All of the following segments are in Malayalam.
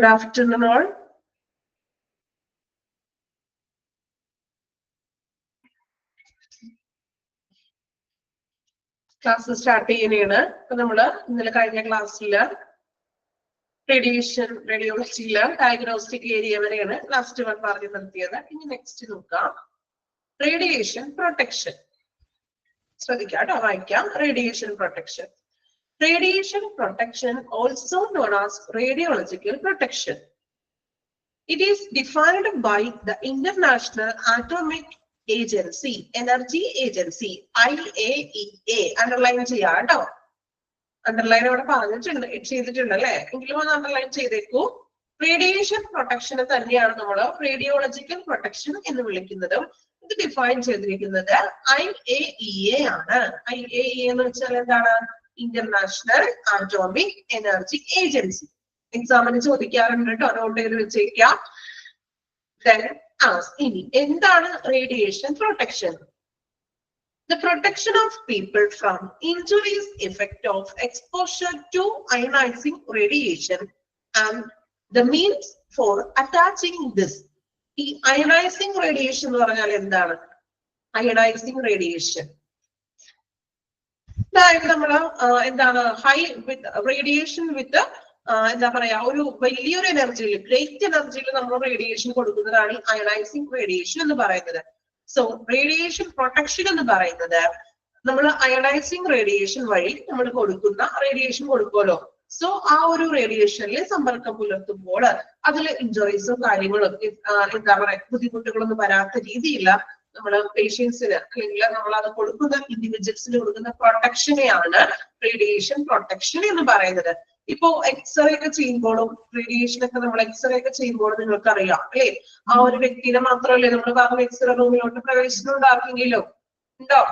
Good afternoon all. Class start ചെയ്യുകയാണ്. അപ്പോൾ നമ്മൾ ഇന്നലെ കഴിഞ്ഞ ക്ലാസ്സിൽ റേഡിയേഷൻ റേഡിയോളജിയിൽ ഡയഗ്നോസ്റ്റിക് ഏരിയ വരെയാണ് ലാസ്റ്റ് വൺ പറഞ്ഞു നിർത്തിയത്. ഇനി നെക്സ്റ്റ് നോക്കാം റേഡിയേഷൻ പ്രൊട്ടക്ഷൻ. ശ്രദ്ധിക്കാം കേട്ടോ, വായിക്കാം. Radiation protection. Radiation protection, also known as radiological protection. It is defined by the International Atomic Agency, Energy Agency, IAEA. Underline ചെയ്യാം കേട്ടോ. അണ്ടർലൈൻ അവിടെ പറഞ്ഞിട്ടുണ്ട്, ചെയ്തിട്ടുണ്ട് അല്ലെ? എങ്കിലും ഒന്ന് അണ്ടർലൈൻ ചെയ്തേക്കൂ. റേഡിയേഷൻ പ്രൊട്ടക്ഷനെ തന്നെയാണ് നമ്മൾ റേഡിയോളജിക്കൽ പ്രൊട്ടക്ഷൻ എന്ന് വിളിക്കുന്നത്. ഇത് ഡിഫൈൻ ചെയ്തിരിക്കുന്നത് IAEA ആണ്. IAEA എന്ന് വെച്ചാൽ എന്താണ്? International Atomic Energy Agency. എക്സാമിന് ചോദിക്കാറുണ്ട് കേട്ടോ, നോട്ട് ചെയ്ത് വെച്ചേക്കാം. Then ask ഇനി എന്താണ് radiation protection? The protection of people from injuries effect of exposure to ionizing radiation and the means for attaching this. ഈ ionizing radiation എന്ന് പറഞ്ഞാൽ എന്താണ്? Ionizing radiation അതായത് നമ്മൾ എന്താണ് ഹൈ വിത്ത് റേഡിയേഷൻ വിത്ത് എന്താ പറയാ ഒരു വലിയൊരു എനർജിയിൽ, ഗ്രേറ്റ് എനർജിയിൽ നമ്മൾ റേഡിയേഷൻ കൊടുക്കുന്നതാണ് അയണൈസിങ് റേഡിയേഷൻ എന്ന് പറയുന്നത്. സോ റേഡിയേഷൻ പ്രൊട്ടക്ഷൻ എന്ന് പറയുന്നത് നമ്മൾ അയണൈസിങ് റേഡിയേഷൻ വഴി നമ്മൾ കൊടുക്കുന്ന റേഡിയേഷൻ കൊടുക്കുമല്ലോ. സോ ആ ഒരു റേഡിയേഷനിൽ സമ്പർക്കം പുലർത്തുമ്പോൾ അതിൽ ഇഞ്ചുറീസും കാര്യങ്ങളും എന്താ പറയാ ബുദ്ധിമുട്ടുകളൊന്നും വരാത്ത രീതിയില്ല നമ്മൾ പേഷ്യൻസിന് അല്ലെങ്കിൽ നമ്മൾ അത് കൊടുക്കുന്ന ഇൻഡിവിജ്വൽസിന് കൊടുക്കുന്ന പ്രൊട്ടക്ഷനെയാണ് റേഡിയേഷൻ പ്രൊട്ടക്ഷൻ എന്ന് പറയുന്നത്. ഇപ്പോ എക്സ്റേ ഒക്കെ ചെയ്യുമ്പോഴും റേഡിയേഷൻ ഒക്കെ നമ്മൾ എക്സ്റേ ഒക്കെ ചെയ്യുമ്പോൾ നിങ്ങൾക്ക് അറിയാം അല്ലെ, ആ ഒരു വ്യക്തിനെ മാത്രമല്ലേ നമ്മൾ പറഞ്ഞ എക്സ്റേ റൂമിലോട്ട് പ്രവേശനം ഉണ്ടാർക്കെങ്കിലും ഉണ്ടോ?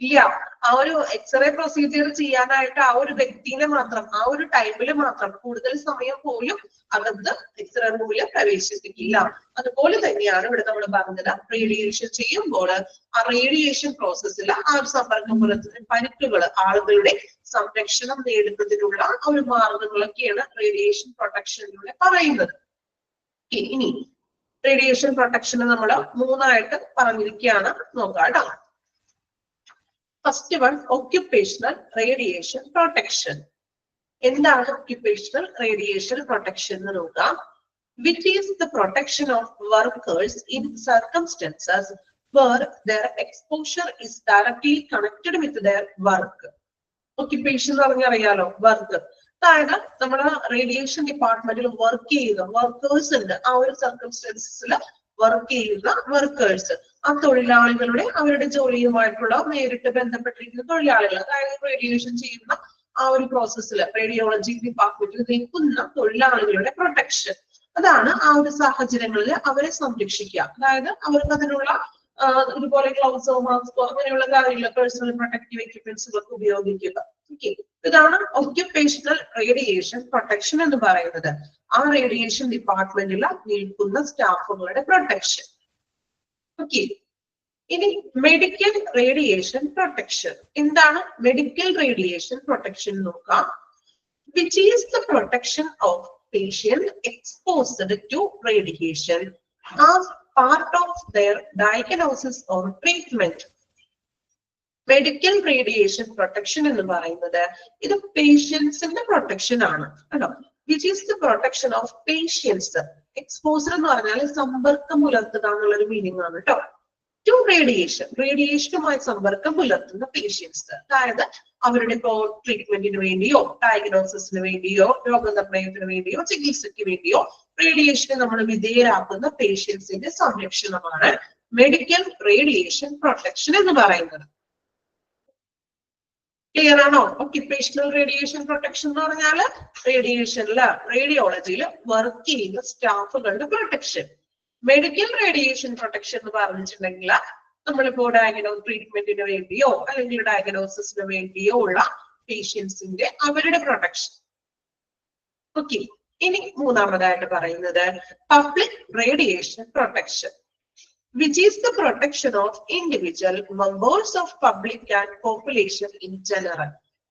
ഇല്ല. ആ ഒരു എക്സ്റേ പ്രൊസീജിയർ ചെയ്യാനായിട്ട് ആ ഒരു വ്യക്തിനെ മാത്രം ആ ഒരു ടൈമിൽ മാത്രം കൂടുതൽ സമയം പോലും അകത്ത് എക്സ്റേ റൂമിൽ പ്രവേശിപ്പിക്കില്ല. അതുപോലെ തന്നെയാണ് ഇവിടെ നമ്മൾ പറഞ്ഞത് റേഡിയേഷൻ ചെയ്യുമ്പോൾ ആ റേഡിയേഷൻ പ്രോസസ്സിൽ ആ ഒരു സമ്പർക്കം പുലർത്തുന്ന പരിക്കുകൾ ആളുകളുടെ സംരക്ഷണം നേടുന്നതിനുള്ള ഒരു മാർഗങ്ങളൊക്കെയാണ് റേഡിയേഷൻ പ്രൊട്ടക്ഷനിലൂടെ പറയുന്നത്. ഇനി റേഡിയേഷൻ പ്രൊട്ടക്ഷന് നമ്മൾ മൂന്നായിട്ട് പറഞ്ഞിരിക്കുകയാണ്, നോക്കാം കേട്ടോ. First one occupational radiation protection. എന്താണ് occupational radiation protection എന്ന് നോക്കാം. Which is the protection of workers in circumstances where their exposure is directly connected with their work. Occupation എന്ന് പറഞ്ഞാൽ അറിയാലോ, വർക്ക്. അതായത് നമ്മുടെ റേഡിയേഷൻ ഡിപ്പാർട്ട്മെന്റിൽ വർക്ക് ചെയ്യുന്ന വർക്കേഴ്സ് ഉണ്ട്. ആ ഒരു സർക്കംസ്റ്റൻസസിൽ വർക്ക് ചെയ്യുന്ന വർക്കേഴ്സ്, ആ തൊഴിലാളികളുടെ അവരുടെ ജോലിയുമായിട്ടുള്ള നേരിട്ട് ബന്ധപ്പെട്ടിരിക്കുന്ന തൊഴിലാളികൾ, അതായത് റേഡിയേഷൻ ചെയ്യുന്ന ആ ഒരു പ്രോസസ്സിൽ റേഡിയോളജി ഡിപ്പാർട്ട്മെന്റിൽ നിൽക്കുന്ന തൊഴിലാളികളുടെ പ്രൊട്ടക്ഷൻ. അതാണ് ആ ഒരു സാഹചര്യങ്ങളിൽ അവരെ സംരക്ഷിക്കുക. അതായത് അവർക്ക് അതിനുള്ള ഇതുപോലെ ഗ്ലൗസോ മാസ്കോ അങ്ങനെയുള്ള കാര്യങ്ങൾ, പേഴ്സണൽ പ്രൊട്ടക്റ്റീവ് എക്യുപ്മെന്റ്സുകളൊക്കെ ഉപയോഗിക്കുക. ഓക്കെ, ഇതാണ് ഒക്യുപേഷണൽ റേഡിയേഷൻ പ്രൊട്ടക്ഷൻ എന്ന് പറയുന്നത്. ആ റേഡിയേഷൻ ഡിപ്പാർട്ട്മെന്റിൽ നിൽക്കുന്ന സ്റ്റാഫുകളുടെ പ്രൊട്ടക്ഷൻ. ഓക്കെ, ഇനി മെഡിക്കൽ റേഡിയേഷൻ പ്രൊട്ടക്ഷൻ. എന്താണ് മെഡിക്കൽ റേഡിയേഷൻ പ്രൊട്ടക്ഷൻ നോക്കാം. Which is the protection of patient exposed to radiation as part of their diagnosis or treatment. Medical radiation protection എന്ന് പറയുന്നത് ഇത് പേഷ്യൻസിന്റെ പ്രൊട്ടക്ഷൻ ആണ് കേട്ടോ. Which is the protection of patients. Exposure എന്ന് പറഞ്ഞാൽ സമ്പർക്കം പുലർത്തുക എന്നുള്ളൊരു മീനിങ് ആണ് കേട്ടോ. ടു റേഡിയേഷൻ, റേഡിയേഷനുമായി സമ്പർക്കം പുലർത്തുന്ന പേഷ്യൻസ്, അതായത് അവരുടെ ഇപ്പോ ട്രീറ്റ്മെന്റിന് വേണ്ടിയോ ഡയഗ്നോസിസിന് വേണ്ടിയോ രോഗനിർണയത്തിന് വേണ്ടിയോ ചികിത്സയ്ക്ക് വേണ്ടിയോ റേഡിയേഷനെ നമ്മൾ വിധേയരാക്കുന്ന പേഷ്യൻസിന്റെ സംരക്ഷണമാണ് മെഡിക്കൽ റേഡിയേഷൻ പ്രൊട്ടക്ഷൻ എന്ന് പറയുന്നത്. ക്ലിയർ ആണോ? ഒക്യുപേഷണൽ റേഡിയേഷൻ പ്രൊട്ടക്ഷൻ എന്ന് പറഞ്ഞാല് റേഡിയേഷനില് റേഡിയോളജിയിൽ വർക്ക് ചെയ്യുന്ന സ്റ്റാഫുകളുടെ പ്രൊട്ടക്ഷൻ. മെഡിക്കൽ റേഡിയേഷൻ പ്രൊട്ടക്ഷൻ എന്ന് പറഞ്ഞിട്ടുണ്ടെങ്കിൽ നമ്മളിപ്പോ ട്രീറ്റ്മെന്റിന് വേണ്ടിയോ അല്ലെങ്കിൽ ഡയഗ്നോസിസിന് വേണ്ടിയോ ഉള്ള പേഷ്യൻസിന്റെ അവരുടെ പ്രൊട്ടക്ഷൻ. ഓക്കെ, ഇനി മൂന്നാമതായിട്ട് പറയുന്നത് public radiation protection. Which is the protection of individual members of public and population in general.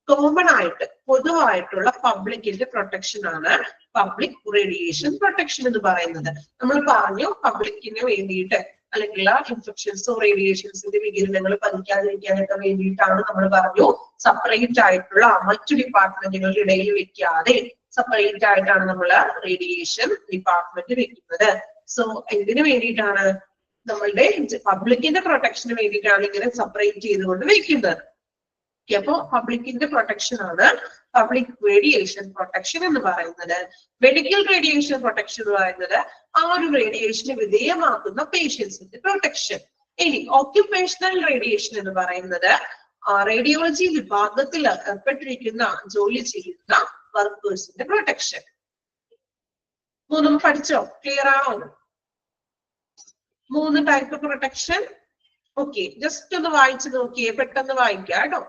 Common ആയിട്ട് പൊതുവായിട്ടുള്ള പബ്ലിക്കിന്റെ പ്രൊട്ടക്ഷൻ ആണ് പബ്ലിക് റേഡിയേഷൻ പ്രൊട്ടക്ഷൻ എന്ന് പറയുന്നത്. നമ്മൾ പറഞ്ഞു പബ്ലിക്കിന് വേണ്ടിയിട്ട് അല്ലെങ്കിൽ ഇൻഫെക്ഷൻസോ റേഡിയേഷൻസിന്റെ വികിരണങ്ങൾ പതിക്കാതിരിക്കാനൊക്കെ വേണ്ടിയിട്ടാണ് നമ്മൾ പറഞ്ഞു സെപ്പറേറ്റ് ആയിട്ടുള്ള മറ്റു ഡിപ്പാർട്ട്മെന്റുകളുടെ ഇടയിൽ വെക്കാതെ സെപ്പറേറ്റ് ആയിട്ടാണ് നമ്മൾ റേഡിയേഷൻ ഡിപ്പാർട്ട്മെന്റ് വെക്കുന്നത്. സോ എന്തിനു വേണ്ടിയിട്ടാണ്? നമ്മളുടെ പബ്ലിക്കിന്റെ പ്രൊട്ടക്ഷന് വേണ്ടിയിട്ടാണ് ഇങ്ങനെ സെപ്പറേറ്റ് ചെയ്തുകൊണ്ട് വെക്കുന്നത്. അപ്പോ പബ്ലിക്കിന്റെ പ്രൊട്ടക്ഷൻ ആണ് പബ്ലിക് റേഡിയേഷൻ പ്രൊട്ടക്ഷൻ എന്ന് പറയുന്നത്. മെഡിക്കൽ റേഡിയേഷൻ പ്രൊട്ടക്ഷൻ എന്ന് പറയുന്നത് ആ ഒരു റേഡിയേഷന് വിധേയമാക്കുന്ന പേഷ്യൻസിന്റെ പ്രൊട്ടക്ഷൻ. ഇനി ഓക്യുപേഷണൽ റേഡിയേഷൻ എന്ന് പറയുന്നത് റേഡിയോളജി വിഭാഗത്തിൽ ഏർപ്പെട്ടിരിക്കുന്ന ജോലി ചെയ്യുന്ന വർക്കേഴ്സിന്റെ പ്രൊട്ടക്ഷൻ. മൂന്നും പഠിച്ചോ? ക്ലിയർ ആണോ? 3 ടൈപ്പ് പ്രൊട്ടക്ഷൻ. ഓക്കെ, ജസ്റ്റ് ഒന്ന് വായിച്ചു നോക്കിയേ, പെട്ടെന്ന് വായിക്കാം കേട്ടോ.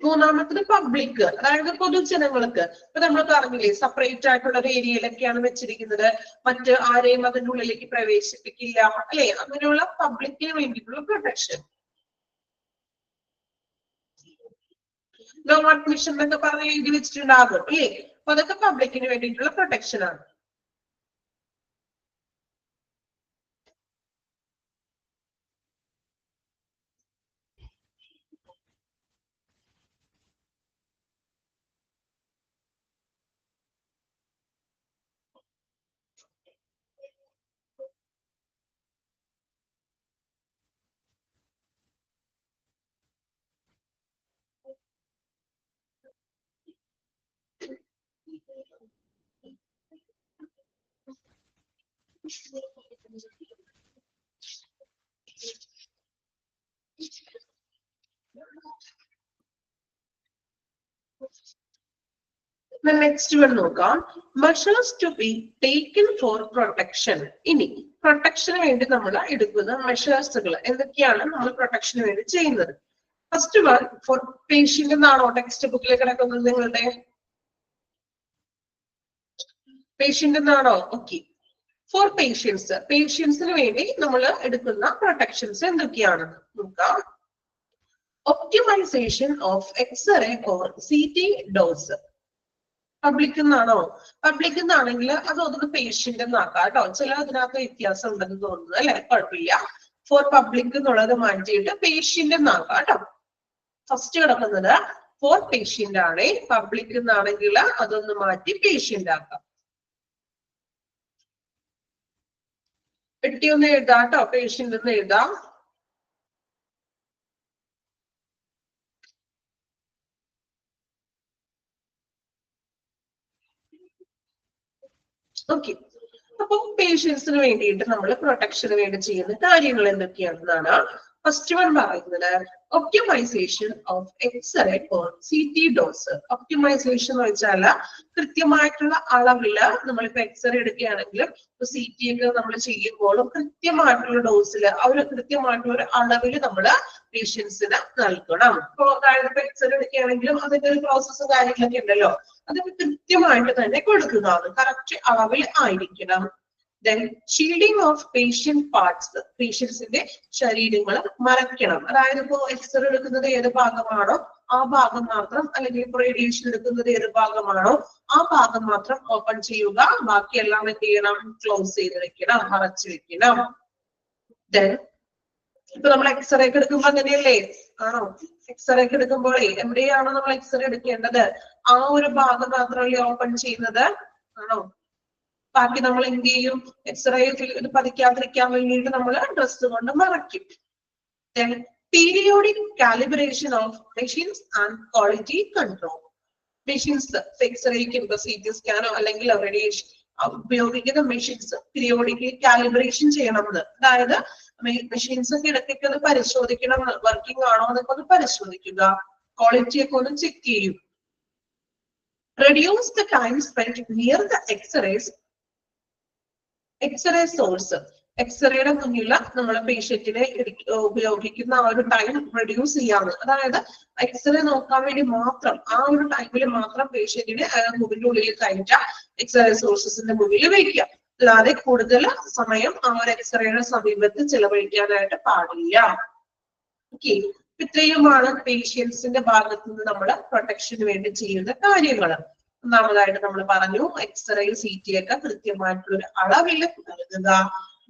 മൂന്നാമത്തത് പബ്ലിക്, അതായത് പൊതുജനങ്ങൾക്ക്. ഇപ്പൊ നമ്മൾ പറഞ്ഞില്ലേ സെപ്പറേറ്റ് ആയിട്ടുള്ള ഒരു ഏരിയയിലൊക്കെയാണ് വെച്ചിരിക്കുന്നത്, മറ്റ് ആരെയും അതിൻ്റെ ഉള്ളിലേക്ക് പ്രവേശിപ്പിക്കില്ല, അല്ലെ? അങ്ങനെയുള്ള പബ്ലിക്കിന് വേണ്ടിയിട്ടുള്ള പ്രൊട്ടക്ഷൻ. നോ അഡ്മിഷൻ എന്നൊക്കെ പറഞ്ഞ് എഴുതി വെച്ചിട്ടുണ്ടാകും, അല്ലേ? അപ്പൊ അതൊക്കെ പബ്ലിക്കിന് വേണ്ടിയിട്ടുള്ള പ്രൊട്ടക്ഷൻ ആണ്. നെക്സ്റ്റ് വൺ നോക്കാം. Measures to be taken for protection. ഇനി പ്രൊട്ടക്ഷന് വേണ്ടി നമ്മൾ എടുക്കുന്ന മെഷേഴ്സുകൾ എന്തൊക്കെയാണ് നമ്മൾ പ്രൊട്ടക്ഷന് വേണ്ടി ചെയ്യുന്നത്? ഫസ്റ്റ് വൺ ഫോർ പേഷ്യന്റ് എന്നാണോ ടെക്സ്റ്റ് ബുക്കിൽ കിടക്കുന്നത് നിങ്ങളുടെ? പേഷ്യന്റ് എന്നാണോ? ഓക്കെ. ഫോർ പേഷ്യൻസ്, പേഷ്യൻസിന് വേണ്ടി നമ്മൾ എടുക്കുന്ന പ്രൊട്ടക്ഷൻസ് എന്തൊക്കെയാണെന്ന് നോക്കാം. Optimisation of x-ray or CT dose. Public എന്നാണോ? പബ്ലിക് എന്നാണെങ്കിൽ അതൊന്ന് പേഷ്യന്റ് എന്നാക്കാം കേട്ടോ. ചില അതിനകത്ത് വ്യത്യാസം ഉണ്ടെന്ന് തോന്നുന്നു, അല്ലെ? കുഴപ്പമില്ല. ഫോർ പബ്ലിക് എന്നുള്ളത് മാറ്റിയിട്ട് പേഷ്യന്റ് എന്നാക്കാം കേട്ടോ. ഫസ്റ്റ് കിടക്കുന്നത് ഫോർ പേഷ്യന്റ് ആണ്. പബ്ലിക് എന്നാണെങ്കിൽ അതൊന്ന് മാറ്റി പേഷ്യന്റ് ആക്കാം. പെട്ടിയൊന്ന് എഴുതാം കേട്ടോ, പേഷ്യന്റ് എന്ന് എഴുതാം. ഓക്കെ. അപ്പൊ പേഷ്യൻസിന് വേണ്ടിയിട്ട് നമ്മൾ പ്രൊട്ടക്ഷന് വേണ്ടി ചെയ്യുന്ന കാര്യങ്ങൾ എന്തൊക്കെയാണെന്നാണ് ഫസ്റ്റ് വൺ പറയുന്നത്. Optimisation of x-ray or CT dose. Optimisation എന്ന് വെച്ചാൽ കൃത്യമായിട്ടുള്ള അളവില് നമ്മളിപ്പോ എക്സ്റേ എടുക്കുകയാണെങ്കിലും CT ഒക്കെ നമ്മൾ ചെയ്യുമ്പോഴും കൃത്യമായിട്ടുള്ള ഡോസിൽ ഒരു കൃത്യമായിട്ടുള്ള ഒരു അളവിൽ നമ്മൾ പേഷ്യൻസിന് നൽകണം. ഇപ്പൊ അതായത് ഇപ്പൊ എക്സ്റേ എടുക്കുകയാണെങ്കിലും അതിന്റെ ഒരു പ്രോസസ്സും കാര്യങ്ങളൊക്കെ ഉണ്ടല്ലോ, അതൊക്കെ കൃത്യമായിട്ട് തന്നെ കൊടുക്കുക, കറക്റ്റ് അളവിൽ ആയിരിക്കണം. Then shielding of patient parts. പേഷ്യൻസിന്റെ ശരീരങ്ങൾ മറയ്ക്കണം. അതായത് ഇപ്പോ എക്സ്റേ എടുക്കുന്നത് ഏത് ഭാഗമാണോ ആ ഭാഗം മാത്രം, അല്ലെങ്കിൽ റേഡിയേഷൻ എടുക്കുന്നത് ഏത് ഭാഗമാണോ ആ ഭാഗം മാത്രം ഓപ്പൺ ചെയ്യുക, ബാക്കിയെല്ലാം എന്ത് ചെയ്യണം? ക്ലോസ് ചെയ്ത് വെക്കണം, മറച്ചു വെക്കണം. Then ഇപ്പൊ നമ്മൾ എക്സ്റേ ഒക്കെ എടുക്കുമ്പോ അങ്ങനെയല്ലേ? ആണോ? എക്സ്റേ ഒക്കെ എടുക്കുമ്പോഴേ എവിടെയാണോ നമ്മൾ എക്സ്റേ എടുക്കേണ്ടത് ആ ഒരു ഭാഗം മാത്രമല്ലേ ഓപ്പൺ ചെയ്യുന്നത്? ആണോ? ബാക്കി നമ്മൾ എന്ത് ചെയ്യും? എക്സ്റേ പതിക്കാതിരിക്കാൻ വേണ്ടിയിട്ട് നമ്മൾ ഡ്രസ് കൊണ്ട് മറയ്ക്കും. Then periodic calibration of machines and quality control. Machines എക്സ്റേക്കും CT സ്കാനോ അല്ലെങ്കിൽ റേഡിയേഷൻ ഉപയോഗിക്കുന്ന മെഷീൻസ് പീരിയോഡിക്കലി കാലിബ്രേഷൻ ചെയ്യണമെന്ന്. അതായത് മെഷീൻസ് ഒക്കെ ഇടയ്ക്കൊക്കെ ഒന്ന് പരിശോധിക്കണം, വർക്കിംഗ് ആണോ എന്നൊക്കെ ഒന്ന് പരിശോധിക്കുക, ക്വാളിറ്റി ഒക്കെ ഒന്ന് ചെക്ക് ചെയ്യും. Reduce the time spent near the X-ray source. എക്സ്റേയുടെ മുന്നിൽ നമ്മളെ പേഷ്യന്റിനെ ഉപയോഗിക്കുന്ന ആ ഒരു ടൈം റെഡ്യൂസ് ചെയ്യാന്ന്. അതായത് എക്സ്റേ നോക്കാൻ വേണ്ടി മാത്രം ആ ഒരു ടൈമിൽ മാത്രം പേഷ്യന്റിനെ മുറിന്റെ ഉള്ളിൽ കയറ്റാം, എക്സ്റേ സോഴ്സസിന്റെ മുന്നിൽ വയ്ക്കുക. അല്ലാതെ കൂടുതൽ സമയം ആ ഒരു എക്സ്റേയുടെ സമീപത്ത് ചെലവഴിക്കാനായിട്ട് പാടില്ല. ഓക്കെ, ഇത്രയുമാണ് പേഷ്യൻസിന്റെ ഭാഗത്ത് നിന്ന് നമ്മൾ പ്രൊട്ടക്ഷന് വേണ്ടി ചെയ്യുന്ന കാര്യങ്ങൾ. ഒന്നാമതായിട്ട് നമ്മൾ പറഞ്ഞു എക്സ്റേ CT ഒക്കെ കൃത്യമായിട്ടുള്ള ഒരു അളവിൽ നൽകുക.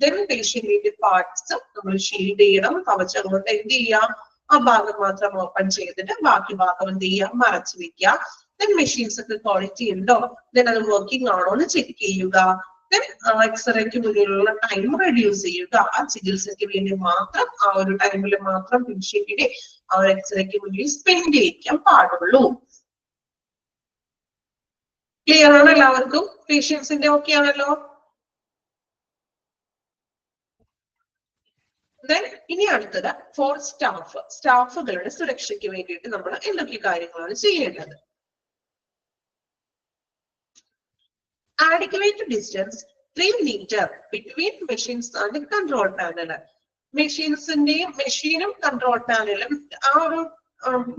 ദെൻ പേഷ്യന്റിന്റെ പാർട്സ് നമ്മൾ ഷീൽഡ് ചെയ്യണം. കവചം കൊണ്ട് എന്ത് ചെയ്യാം, ആ ഭാഗം മാത്രം ഓപ്പൺ ചെയ്തിട്ട് ബാക്കി ഭാഗം എന്ത് ചെയ്യാം, മറച്ചു വെക്കുക. ദെൻ മെഷീൻസ് ഒക്കെ ക്വാളിറ്റി ഉണ്ടോ, ദെൻ അത് വർക്കിംഗ് ആണോ എന്ന് ചെക്ക് ചെയ്യുക. ദെൻ എക്സ്റേക്ക് മുന്നിലുള്ള ടൈം റെഡ്യൂസ് ചെയ്യുക. ആ ചികിത്സയ്ക്ക് വേണ്ടി മാത്രം ആ ഒരു ടൈമിൽ മാത്രം പേഷ്യന്റിനെ ആ ഒരു എക്സ്റേക്ക് മുന്നിൽ സ്പെൻഡ് ചെയ്യിക്കാൻ പാടുള്ളൂ. ക്ലിയർ ആണ് എല്ലാവർക്കും? പേഷ്യൻസിന്റെ ഓക്കെ ആണല്ലോ? ഇനി അടുത്തത് ഫോർ സ്റ്റാഫുകളുടെ സുരക്ഷയ്ക്ക് വേണ്ടിയിട്ട് നമ്മൾ എന്തൊക്കെ കാര്യങ്ങളാണ് ചെയ്യേണ്ടത്? Adequate distance 3 meter between machines and control panel. മെഷീനും കൺട്രോൾ പാനലും ആ ഒരു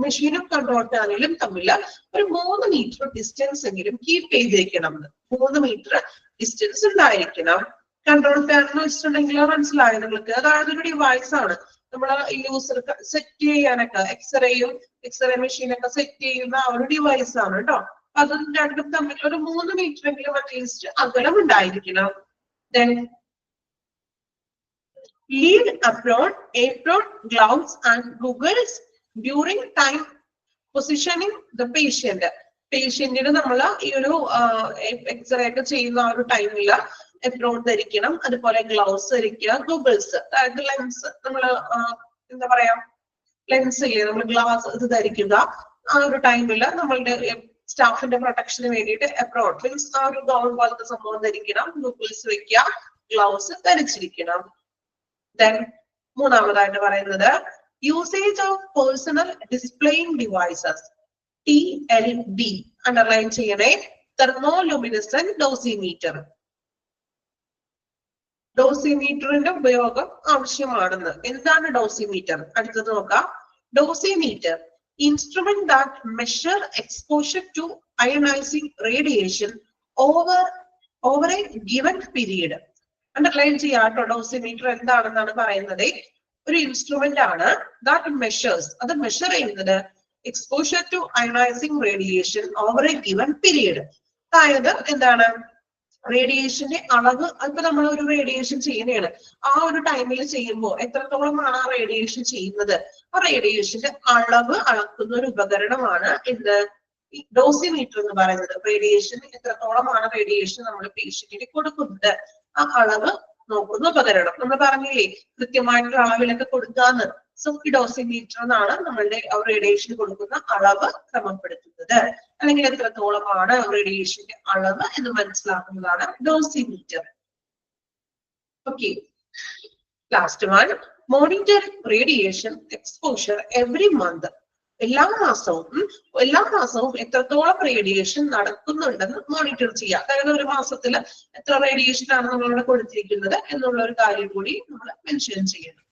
മെഷീനും കൺട്രോൾ പാനലും തമ്മിൽ ഒരു 3 മീറ്റർ ഡിസ്റ്റൻസ് എങ്കിലും കീപ്പ് ചെയ്തിരിക്കണം. 3 മീറ്റർ ഡിസ്റ്റൻസ് ഉണ്ടായിരിക്കണം. കൺട്രോൾ പാനൽ വെച്ചിട്ടുണ്ടെങ്കിൽ മനസ്സിലായോ നിങ്ങൾക്ക്? അതായത് ഒരു ഡിവൈസ് ആണ് നമ്മൾ യൂസർ സെറ്റ് ചെയ്യാനൊക്കെ, എക്സ്റേ മെഷീനൊക്കെ സെറ്റ് ചെയ്യുന്ന ആ ഒരു ഡിവൈസ് ആണ് കേട്ടോ. അത് രണ്ടും തമ്മിൽ ഒരു 3 മീറ്റർ എങ്കിലും അറ്റ്ലീസ്റ്റ് അകലം ഉണ്ടായിരിക്കണം. Then lead apron, gloves and goggles during time positioning the patient. പേഷ്യന്റിന് നമ്മൾ ഈ ഒരു എക്സ്റേ ഒക്കെ ചെയ്യുന്ന ആ ഒരു ടൈമില് എപ്രോൺ ധരിക്കണം, അതുപോലെ ഗ്ലൗസ് ധരിക്കുക, ഗൂഗിൾസ് അതായത് ലെൻസ്, നമ്മൾ എന്താ പറയാ ലെൻസ് ഇല്ലേ, നമ്മൾ ഗ്ലാസ് ഇത് ധരിക്കുക. ആ ഒരു ടൈമില് നമ്മളുടെ സ്റ്റാഫിന്റെ പ്രൊട്ടക്ഷന് വേണ്ടിയിട്ട് എപ്രോൺ മീൻസ് ആ ഒരു ഗൗൺ പോലത്തെ സംഭവം ധരിക്കണം, ഗൂഗിൾസ് വെക്കുക, ഗ്ലൗസ് ധരിച്ചിരിക്കണം. ദെൻ മൂന്നാമതായിട്ട് പറയുന്നത് usage of personal displaying devices TLD underline ചെയ്യണേ. തെർമോലുമിനസെന്റ് ഡോസിമീറ്റർ. ഡോസിമീറ്ററിന്റെ ഉപയോഗം ആവശ്യമാണെന്ന്. എന്താണ് ഡോസിമീറ്റർ? അടുത്തത് നോക്കാം. Dosimeter instrument that measure exposure to ionizing radiation over a given period. Underline ചെയ്യാട്ടോ. ഡോസിമീറ്റർ എന്താണെന്നാണ് പറയുന്നത്. ഒരു ഇൻസ്ട്രുമെന്റ് ആണ് ദാറ്റ് മെഷേഴ്സ്, അത് മെഷർ ചെയ്യുന്നത് exposure to ionising radiation over a given period. അതായത് എന്താണ്, റേഡിയേഷന്റെ അളവ്. ഇപ്പൊ നമ്മൾ ഒരു റേഡിയേഷൻ ചെയ്യുന്നതാണ്, ആ ഒരു ടൈമിൽ ചെയ്യുമ്പോൾ എത്രത്തോളമാണ് ആ റേഡിയേഷൻ ചെയ്യുന്നത്, ആ റേഡിയേഷന്റെ അളവ് അളക്കുന്ന ഒരു ഉപകരണമാണ് എന്ത്, ഈ ഡോസിമീറ്റർ എന്ന് പറയുന്നത്. റേഡിയേഷൻ എത്രത്തോളമാണ് റേഡിയേഷൻ നമ്മൾ പേഷ്യന്റിന് കൊടുക്കുന്നത്, ആ അളവ് നോക്കുന്ന ഉപകരണം. നമ്മൾ പറഞ്ഞില്ലേ കൃത്യമായിട്ടുള്ള അളവിലൊക്കെ കൊടുക്കാന്ന്. സോ ഈ ഡോസിമീറ്റർ എന്നാണ് നമ്മളുടെ റേഡിയേഷൻ കൊടുക്കുന്ന അളവ് ക്രമപ്പെടുത്തുന്നത്, അല്ലെങ്കിൽ എത്രത്തോളമാണ് റേഡിയേഷന്റെ അളവ് എന്ന് മനസ്സിലാക്കുന്നതാണ് dosimeter. Okay, last one, monitor radiation exposure every month. എല്ലാ മാസവും എത്രത്തോളം റേഡിയേഷൻ നടക്കുന്നുണ്ടെന്ന് മോണിറ്റർ ചെയ്യുക. അതായത് ഒരു മാസത്തിൽ എത്ര റേഡിയേഷൻ ആണ് നമ്മളിവിടെ കൊടുത്തിരിക്കുന്നത് എന്നുള്ള ഒരു കാര്യം കൂടി നമ്മൾ മെൻഷൻ ചെയ്യണം.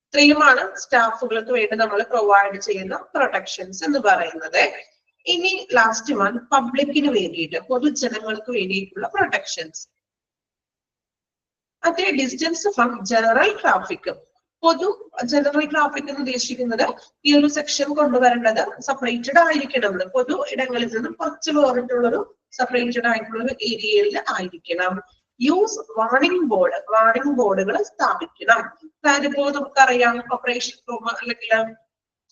ഇത്രയുമാണ് സ്റ്റാഫുകൾക്ക് വേണ്ടി നമ്മൾ പ്രൊവൈഡ് ചെയ്യുന്ന പ്രൊട്ടക്ഷൻസ് എന്ന് പറയുന്നത്. ഇനി ലാസ്റ്റ് വൺ, പബ്ലിക്കിന് വേണ്ടിയിട്ട്, പൊതുജനങ്ങൾക്ക് വേണ്ടിയിട്ടുള്ള പ്രൊട്ടക്ഷൻസ്. അതേ distance from general traffic. General traffic എന്ന് ഉദ്ദേശിക്കുന്നത് ഈ ഒരു സെക്ഷൻ കൊണ്ടുവരേണ്ടത് സെപ്പറേറ്റഡ് ആയിരിക്കണം. പൊതു ഇടങ്ങളിൽ നിന്നും കുറച്ച് വേറിട്ടുള്ളൊരു സെപ്പറേറ്റഡ് ആയിട്ടുള്ള ഒരു ഏരിയയിൽ ആയിരിക്കണം. യൂസ് വാർണിംഗ് ബോർഡുകൾ സ്ഥാപിക്കണം. അതായത് ഇപ്പോ നമുക്കറിയാം ഓപ്പറേഷൻ റൂം അല്ലെങ്കിൽ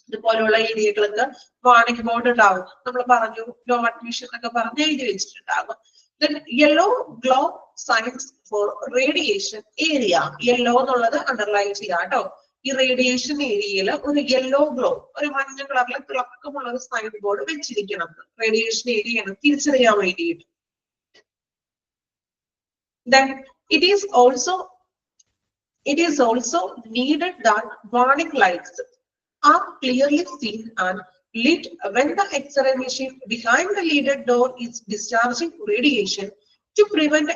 ഇതുപോലുള്ള ഏരിയകൾക്ക് വാർണിംഗ് ബോർഡ് ഉണ്ടാവും. നമ്മൾ പറഞ്ഞു ലോ അഡ്മിഷൻ എന്നൊക്കെ പറഞ്ഞ് എഴുതി വെച്ചിട്ടുണ്ടാകും. Then yellow glow signs for radiation area. Yellow എന്നുള്ളത് അണ്ടർലൈൻ ചെയ്യാം കേട്ടോ. ഈ റേഡിയേഷൻ ഏരിയയിൽ ഒരു യെല്ലോ ഗ്ലോ, ഒരു മഞ്ഞ കളറിലെ തിളക്കമുള്ള ഒരു സൈൻ ബോർഡ് വെച്ചിരിക്കണം റേഡിയേഷൻ ഏരിയയാണ് തിരിച്ചറിയാൻ വേണ്ടിയിട്ട്. Then it is also needed that warning lights are clearly seen and lit when the X-ray machine behind the leaded door is discharging radiation to prevent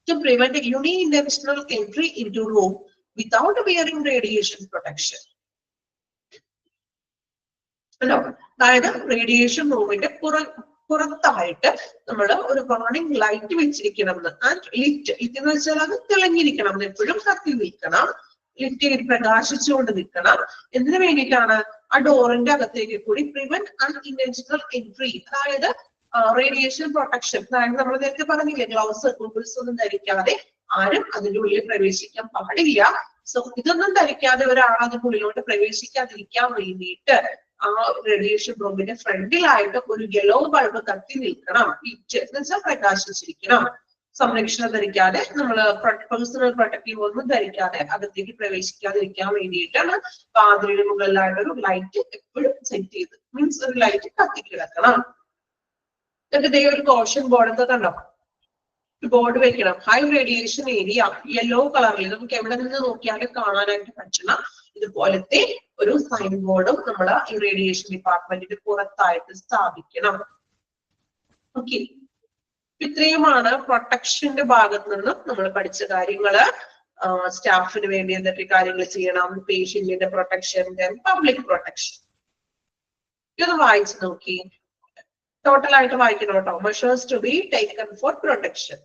to prevent unidirectional entry into room without wearing radiation protection. അതായത് റേഡിയേഷൻ റൂമിന്റെ പുറത്തായിട്ട് നമ്മൾ ഒരു വാർണിംഗ് ലൈറ്റ് വെച്ചിരിക്കണം. ആൻഡ് ലിറ്റ് എന്ന് വെച്ചാൽ അത് തിളങ്ങിയിരിക്കണം, എപ്പോഴും കത്തി നിൽക്കണം, ലിറ്റ് പ്രകാശിച്ചുകൊണ്ട് നിൽക്കണം. എന്തിനു വേണ്ടിയിട്ടാണ്? ആ ഡോറിന്റെ അകത്തേക്ക് കൂടി പ്രിവെന്റ് അൺഇന്റൻഷണൽ എൻട്രി, അതായത് റേഡിയേഷൻ പ്രൊട്ടക്ഷൻ. അതായത് നമ്മൾ നേരത്തെ പറഞ്ഞില്ലേ, ഗ്ലൗസ് ഗൂഗിൾസ് ഒന്നും ധരിക്കാതെ ആരും അതിന്റെ ഉള്ളിൽ പ്രവേശിക്കാൻ പാടില്ല. സോ ഇതൊന്നും ധരിക്കാതെ ഒരാൾ അതിന്റെ ഉള്ളിലോട്ട് പ്രവേശിക്കാതിരിക്കാൻ വേണ്ടിയിട്ട് ആ റേഡിയേഷൻ റൂമിന്റെ ഫ്രണ്ടിലായിട്ട് ഒരു യെല്ലോ ബൾബ് കത്തി നിൽക്കണം, എന്ന് വെച്ചാൽ പ്രകാശിച്ചിരിക്കണം. സംരക്ഷണം ധരിക്കാതെ, നമ്മൾ പേഴ്സണൽ പ്രൊട്ടക്റ്റീവ് ഒന്നും ധരിക്കാതെ അകത്തേക്ക് പ്രവേശിക്കാതിരിക്കാൻ വേണ്ടിയിട്ടാണ് വാതിലിന് മുകളിലായിട്ട് ഒരു ലൈറ്റ് എപ്പോഴും സെറ്റ് ചെയ്ത്, മീൻസ് ഒരു ലൈറ്റ് കത്തിക്കിടക്കണം. ഇതൊക്കെ ഒരു കോഷൻ ബോർഡ് എന്താ കണ്ടോ, ബോർഡ് വെക്കണം. ഹൈ റേഡിയേഷൻ ഏരിയ, യെല്ലോ കളറിൽ നമുക്ക് എവിടെ നിന്ന് നോക്കിയാലും കാണാനായിട്ട് പറ്റുന്ന ഇതുപോലത്തെ ഒരു സൈൻ ബോർഡും നമ്മൾ ഈ റേഡിയേഷൻ ഡിപ്പാർട്ട്മെന്റിന്റെ പുറത്തായിട്ട് സ്ഥാപിക്കണം. ഓക്കെ, ഇത്രയുമാണ് പ്രൊട്ടക്ഷന്റെ ഭാഗത്ത് നിന്ന് നമ്മൾ പഠിച്ച കാര്യങ്ങള്. സ്റ്റാഫിന് വേണ്ടി എന്തൊക്കെ കാര്യങ്ങൾ ചെയ്യണം, പേഷ്യന്റിന്റെ പ്രൊട്ടക്ഷൻ, പബ്ലിക് പ്രൊട്ടക്ഷൻ. ഇതൊന്ന് വായിച്ചു നോക്കി, ടോട്ടൽ ആയിട്ട് വായിക്കണം കേട്ടോ. Measures to be taken for protection.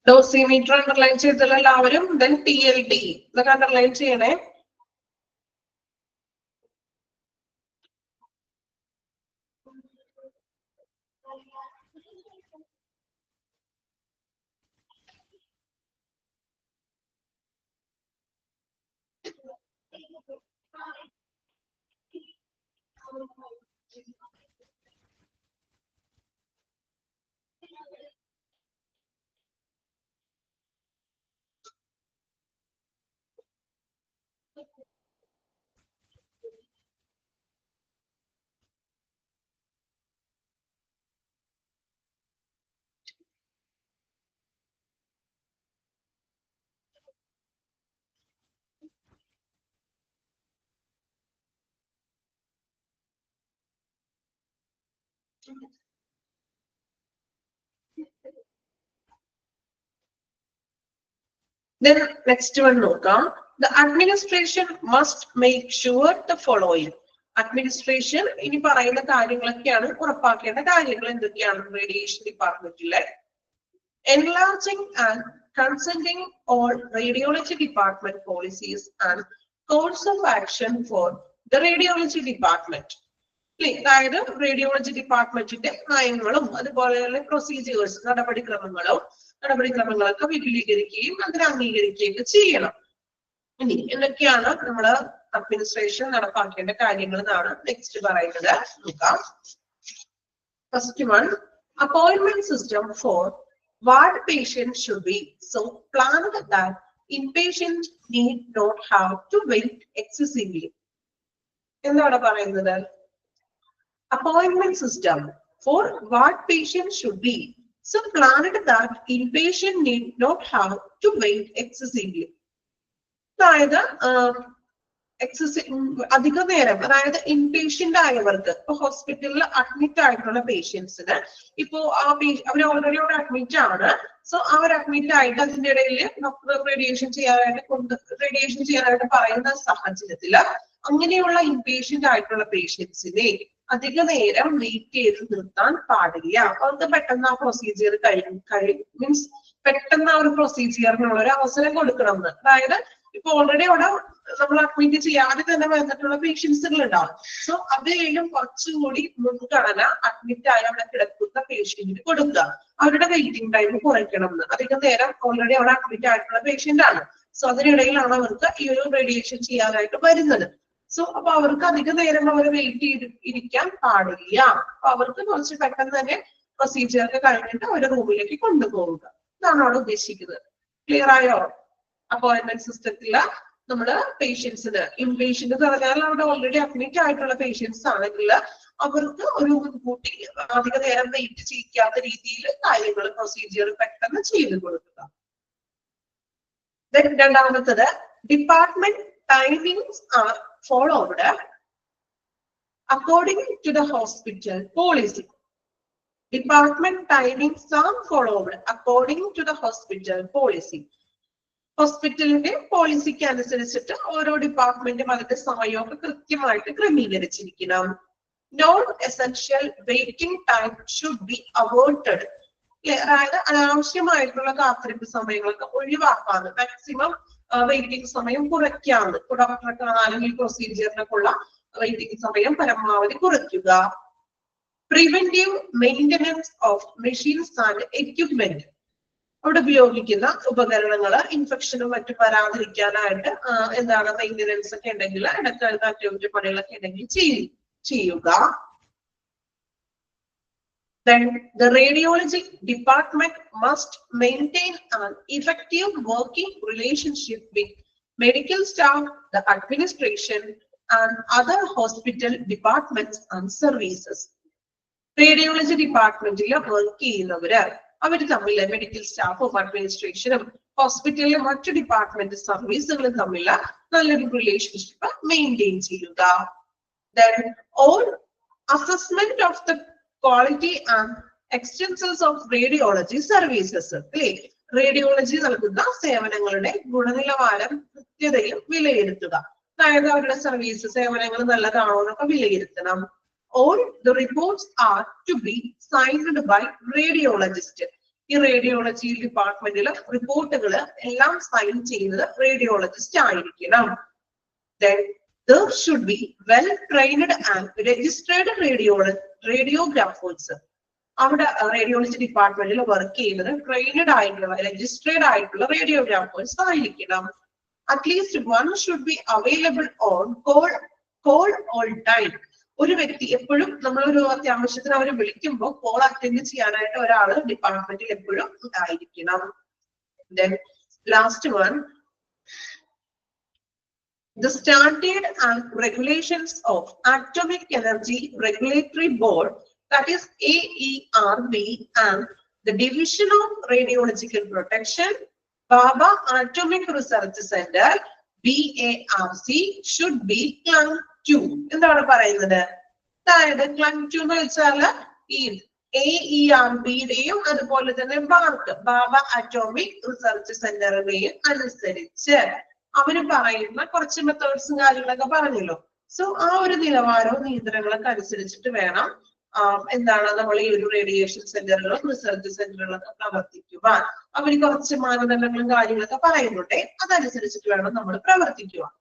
Dosimeter underline ചെയ്തിട്ടുള്ള എല്ലാവരും then TLD ഇതൊക്കെ അണ്ടർലൈൻ ചെയ്യണേ. Then next one നോക്കാം. The administration must make sure the following. Administration ഇനി പറയുന്ന കാര്യങ്ങളൊക്കെയാണ് ഉറപ്പാക്കേണ്ട കാര്യങ്ങൾ. എന്തൊക്കെയാണ് radiation ഡിപ്പാർട്ട്മെന്റിലെ? Enlarging and consenting all radiology department policies and course of action for the radiology department. അതായത് റേഡിയോളജി ഡിപ്പാർട്ട്മെന്റിന്റെ നയങ്ങളും അതുപോലെ പ്രൊസീജിയേഴ്സ്, നടപടിക്രമങ്ങളൊക്കെ വിപുലീകരിക്കുകയും അതിനെ അംഗീകരിക്കുകയൊക്കെ ചെയ്യണം. ഇനി എന്തൊക്കെയാണ് നമ്മള് അഡ്മിനിസ്ട്രേഷൻ നടപ്പാക്കേണ്ട കാര്യങ്ങൾ എന്നാണ് നെക്സ്റ്റ് പറയുന്നത്. നോക്കാം. First one, appointment system for what patient should be so planned that inpatient need not have to wait excessively. എന്താണ് പറയുന്നത്? Appointment system for what patient should be so planned that inpatient need not have to wait excessively. അതായത് അധിക നേരം, അതായത് ഇൻപേഷ്യന്റ് ആയവർക്ക്, ഇപ്പൊ ഹോസ്പിറ്റലിൽ അഡ്മിറ്റ് ആയിട്ടുള്ള പേഷ്യൻസിന് ഇപ്പോ അവർ ഓൾറെഡി അവിടെ അഡ്മിറ്റ് ആണ്. സോ അവർ അഡ്മിറ്റ് ആയിട്ട് അതിന്റെ ഇടയിൽ ഡോക്ടർ റേഡിയേഷൻ ചെയ്യാനായിട്ട് പറയുന്ന സാഹചര്യത്തിൽ അങ്ങനെയുള്ള ഇൻപേഷ്യന്റ് ആയിട്ടുള്ള പേഷ്യൻസിനെ അധിക നേരം വെയിറ്റ് ചെയ്ത് നിർത്താൻ പാടില്ല. അവർക്ക് പെട്ടെന്ന് ആ പ്രൊസീജിയർ മീൻസ് പെട്ടെന്ന് ആ ഒരു പ്രൊസീജിയറിനുള്ള ഒരു അവസരം കൊടുക്കണം എന്ന്. അതായത് ഇപ്പൊ ഓൾറെഡി അവിടെ നമ്മൾ അഡ്മിറ്റ് ചെയ്യാതെ തന്നെ വന്നിട്ടുള്ള പേഷ്യൻസുകൾ ഉണ്ടാവും. സോ അതിലും കുറച്ചുകൂടി മുൻഗണന അഡ്മിറ്റ് ആയി അവിടെ കിടക്കുന്ന പേഷ്യന്റിന് കൊടുക്കുക. അവരുടെ വെയിറ്റിംഗ് ടൈം കുറയ്ക്കണം എന്ന്. അധികം നേരം ഓൾറെഡി അവിടെ അഡ്മിറ്റ് ആയിട്ടുള്ള പേഷ്യന്റ് ആണ്. സോ അതിനിടയിലാണ് അവർക്ക് ഈ ഒരു റേഡിയേഷൻ ചെയ്യാനായിട്ട് വരുന്നത്. സോ അപ്പൊ അവർക്ക് അധിക നേരം അവർ വെയിറ്റ് ഇരിക്കാൻ പാടില്ല. അപ്പൊ അവർക്ക് കുറച്ച് പെട്ടെന്ന് തന്നെ പ്രൊസീജിയർ ഒക്കെ കഴിഞ്ഞിട്ട് അവരുടെ റൂമിലേക്ക് കൊണ്ടുപോവുക. ഇതാണ് അവിടെ ഉദ്ദേശിക്കുന്നത്. ക്ലിയർ ആയോ? അപ്പോയിന്റ്മെന്റ് സിസ്റ്റത്തില് നമ്മള് പേഷ്യൻസിന്, ഇൻപേഷ്യന്റ് എന്ന് പറഞ്ഞാൽ അവിടെ ഓൾറെഡി അഡ്മിറ്റ് ആയിട്ടുള്ള പേഷ്യൻസ് ആണെങ്കിൽ അവർക്ക് ഒരു മുൻകൂട്ടി അധിക നേരം വെയിറ്റ് ചെയ്യിക്കാത്ത രീതിയിൽ കാര്യങ്ങൾ പ്രൊസീജിയർ പെട്ടെന്ന് ചെയ്തു കൊടുക്കുക. രണ്ടാമത്തത്, department timings are followed according to the hospital policy. Department timings are followed according to the hospital policy. ഹോസ്പിറ്റലിന്റെ പോളിസിക്ക് അനുസരിച്ചിട്ട് ഓരോ ഡിപ്പാർട്ട്മെന്റും അതിന്റെ സമയമൊക്കെ കൃത്യമായിട്ട് ക്രമീകരിച്ചിരിക്കണം. Non essential waiting time should be avoided. അതായത് അനാവശ്യമായിട്ടുള്ള കാത്തിരിപ്പ് സമയങ്ങളൊക്കെ ഒഴിവാക്കാണ്, മാക്സിമം വെയിറ്റിംഗ് സമയം കുറയ്ക്കാണ്. ഡോക്ടറെ കാണാനെങ്കിൽ പ്രൊസീജിയറിനൊക്കെയുള്ള വെയിറ്റിംഗ് സമയം പരമാവധി കുറയ്ക്കുക. Preventive maintenance of machines and equipment. അവിടെ ഉപയോഗിക്കുന്ന ഉപകരണങ്ങൾ ഇൻഫെക്ഷനും മറ്റും വരാതിരിക്കാനായിട്ട് എന്താണ് മെയിൻ്റനൻസ് ഒക്കെ ഉണ്ടെങ്കിൽ ഇടയ്ക്ക് അറ്റകുറ്റപ്പണികളൊക്കെ ഉണ്ടെങ്കിൽ ചെയ്യുക. Then the radiology department must maintain an effective working relationship with medical staff, the administration, and other hospital departments and services. Radiology ഡിപ്പാർട്ട്മെന്റിൽ വർക്ക് ചെയ്യുന്നവര് അവർ തമ്മിൽ, മെഡിക്കൽ സ്റ്റാഫും അഡ്മിനിസ്ട്രേഷനും ഹോസ്പിറ്റലിലെ മറ്റു ഡിപ്പാർട്ട്മെന്റ് സർവീസുകളും തമ്മിൽ നല്ലൊരു റിലേഷൻഷിപ്പ് മെയിൻറ്റെയിൻ ചെയ്യുക. Then all assessment of the quality and extensions of radiology services. അല്ലേ, റേഡിയോളജി നൽകുന്ന സേവനങ്ങളുടെ ഗുണനിലവാരം കൃത്യതയും വിലയിരുത്തുക. അതായത് അവരുടെ സർവീസ് സേവനങ്ങൾ നല്ലതാണോ എന്നൊക്കെ വിലയിരുത്തണം. All the reports are to be signed by radiologist. ഈ റേഡിയോളജി ഡിപ്പാർട്ട്മെന്റിലെ റിപ്പോർട്ടുകൾ എല്ലാം സൈൻ ചെയ്യുന്നത് റേഡിയോളജിസ്റ്റ് ആയിരിക്കണം. Then there should be well trained and registered radiographers. അവിടെ റേഡിയോളജി ഡിപ്പാർട്ട്മെന്റിൽ വർക്ക് ചെയ്യുന്നത് ട്രെയിനഡ് ആയിട്ടുള്ള, രജിസ്ട്രേഡ് ആയിട്ടുള്ള റേഡിയോഗ്രാഫേഴ്സ് ആയിരിക്കണം. At least one should be available on call all time. ഒരു വ്യക്തി എപ്പോഴും നമ്മളൊരു അത്യാവശ്യത്തിന് അവരെ വിളിക്കുമ്പോൾ കോൾ അറ്റൻഡ് ചെയ്യാനായിട്ട് ഒരാൾ ഡിപ്പാർട്ട്മെന്റിൽ എപ്പോഴും ഉണ്ടായിരിക്കണം. Then last one, the standard and regulations of Atomic Energy Regulatory Board, that is AERB, and the Division of Radiological Protection, Baba Atomic Research Center, BARC, should be clung to. എന്താണ് പറയുന്നത്? അതായത് ക്ലങ് ടു എന്ന് വെച്ചാൽ ഈ AERBയുടെയും അതുപോലെ തന്നെ ബാബ അറ്റോമിക് റിസർച്ച് സെന്ററിന്റെയും അനുസരിച്ച് അവര് പറയുന്ന കുറച്ച് മെത്തേഡ്സും കാര്യങ്ങളൊക്കെ പറഞ്ഞല്ലോ. സോ ആ ഒരു നിലവാരവും നിയന്ത്രണങ്ങളൊക്കെ അനുസരിച്ചിട്ട് വേണം എന്താണ് നമ്മൾ ഈ ഒരു റേഡിയേഷൻ സെന്ററുകളും റിസർച്ച് സെന്ററുകളൊക്കെ പ്രവർത്തിക്കുവാൻ. അവർ കുറച്ച് മാനദണ്ഡങ്ങളും കാര്യങ്ങളൊക്കെ പറയുന്നുണ്ടേ, അതനുസരിച്ചിട്ട് വേണം നമ്മൾ പ്രവർത്തിക്കുവാൻ.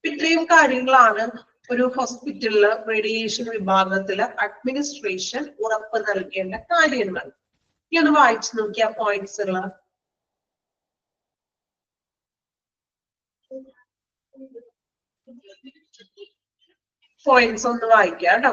ഇത്രയും കാര്യങ്ങളാണ് ഒരു ഹോസ്പിറ്റലില് റേഡിയേഷൻ വിഭാഗത്തില് അഡ്മിനിസ്ട്രേഷൻ ഉറപ്പ് നൽകേണ്ട കാര്യങ്ങൾ. ഈ ഒന്ന് വായിച്ചു നോക്കിയ പോയിന്റ്സുകള്. പോയിന്റ്സ് ഒന്ന് വായിക്കാം കേട്ടോ.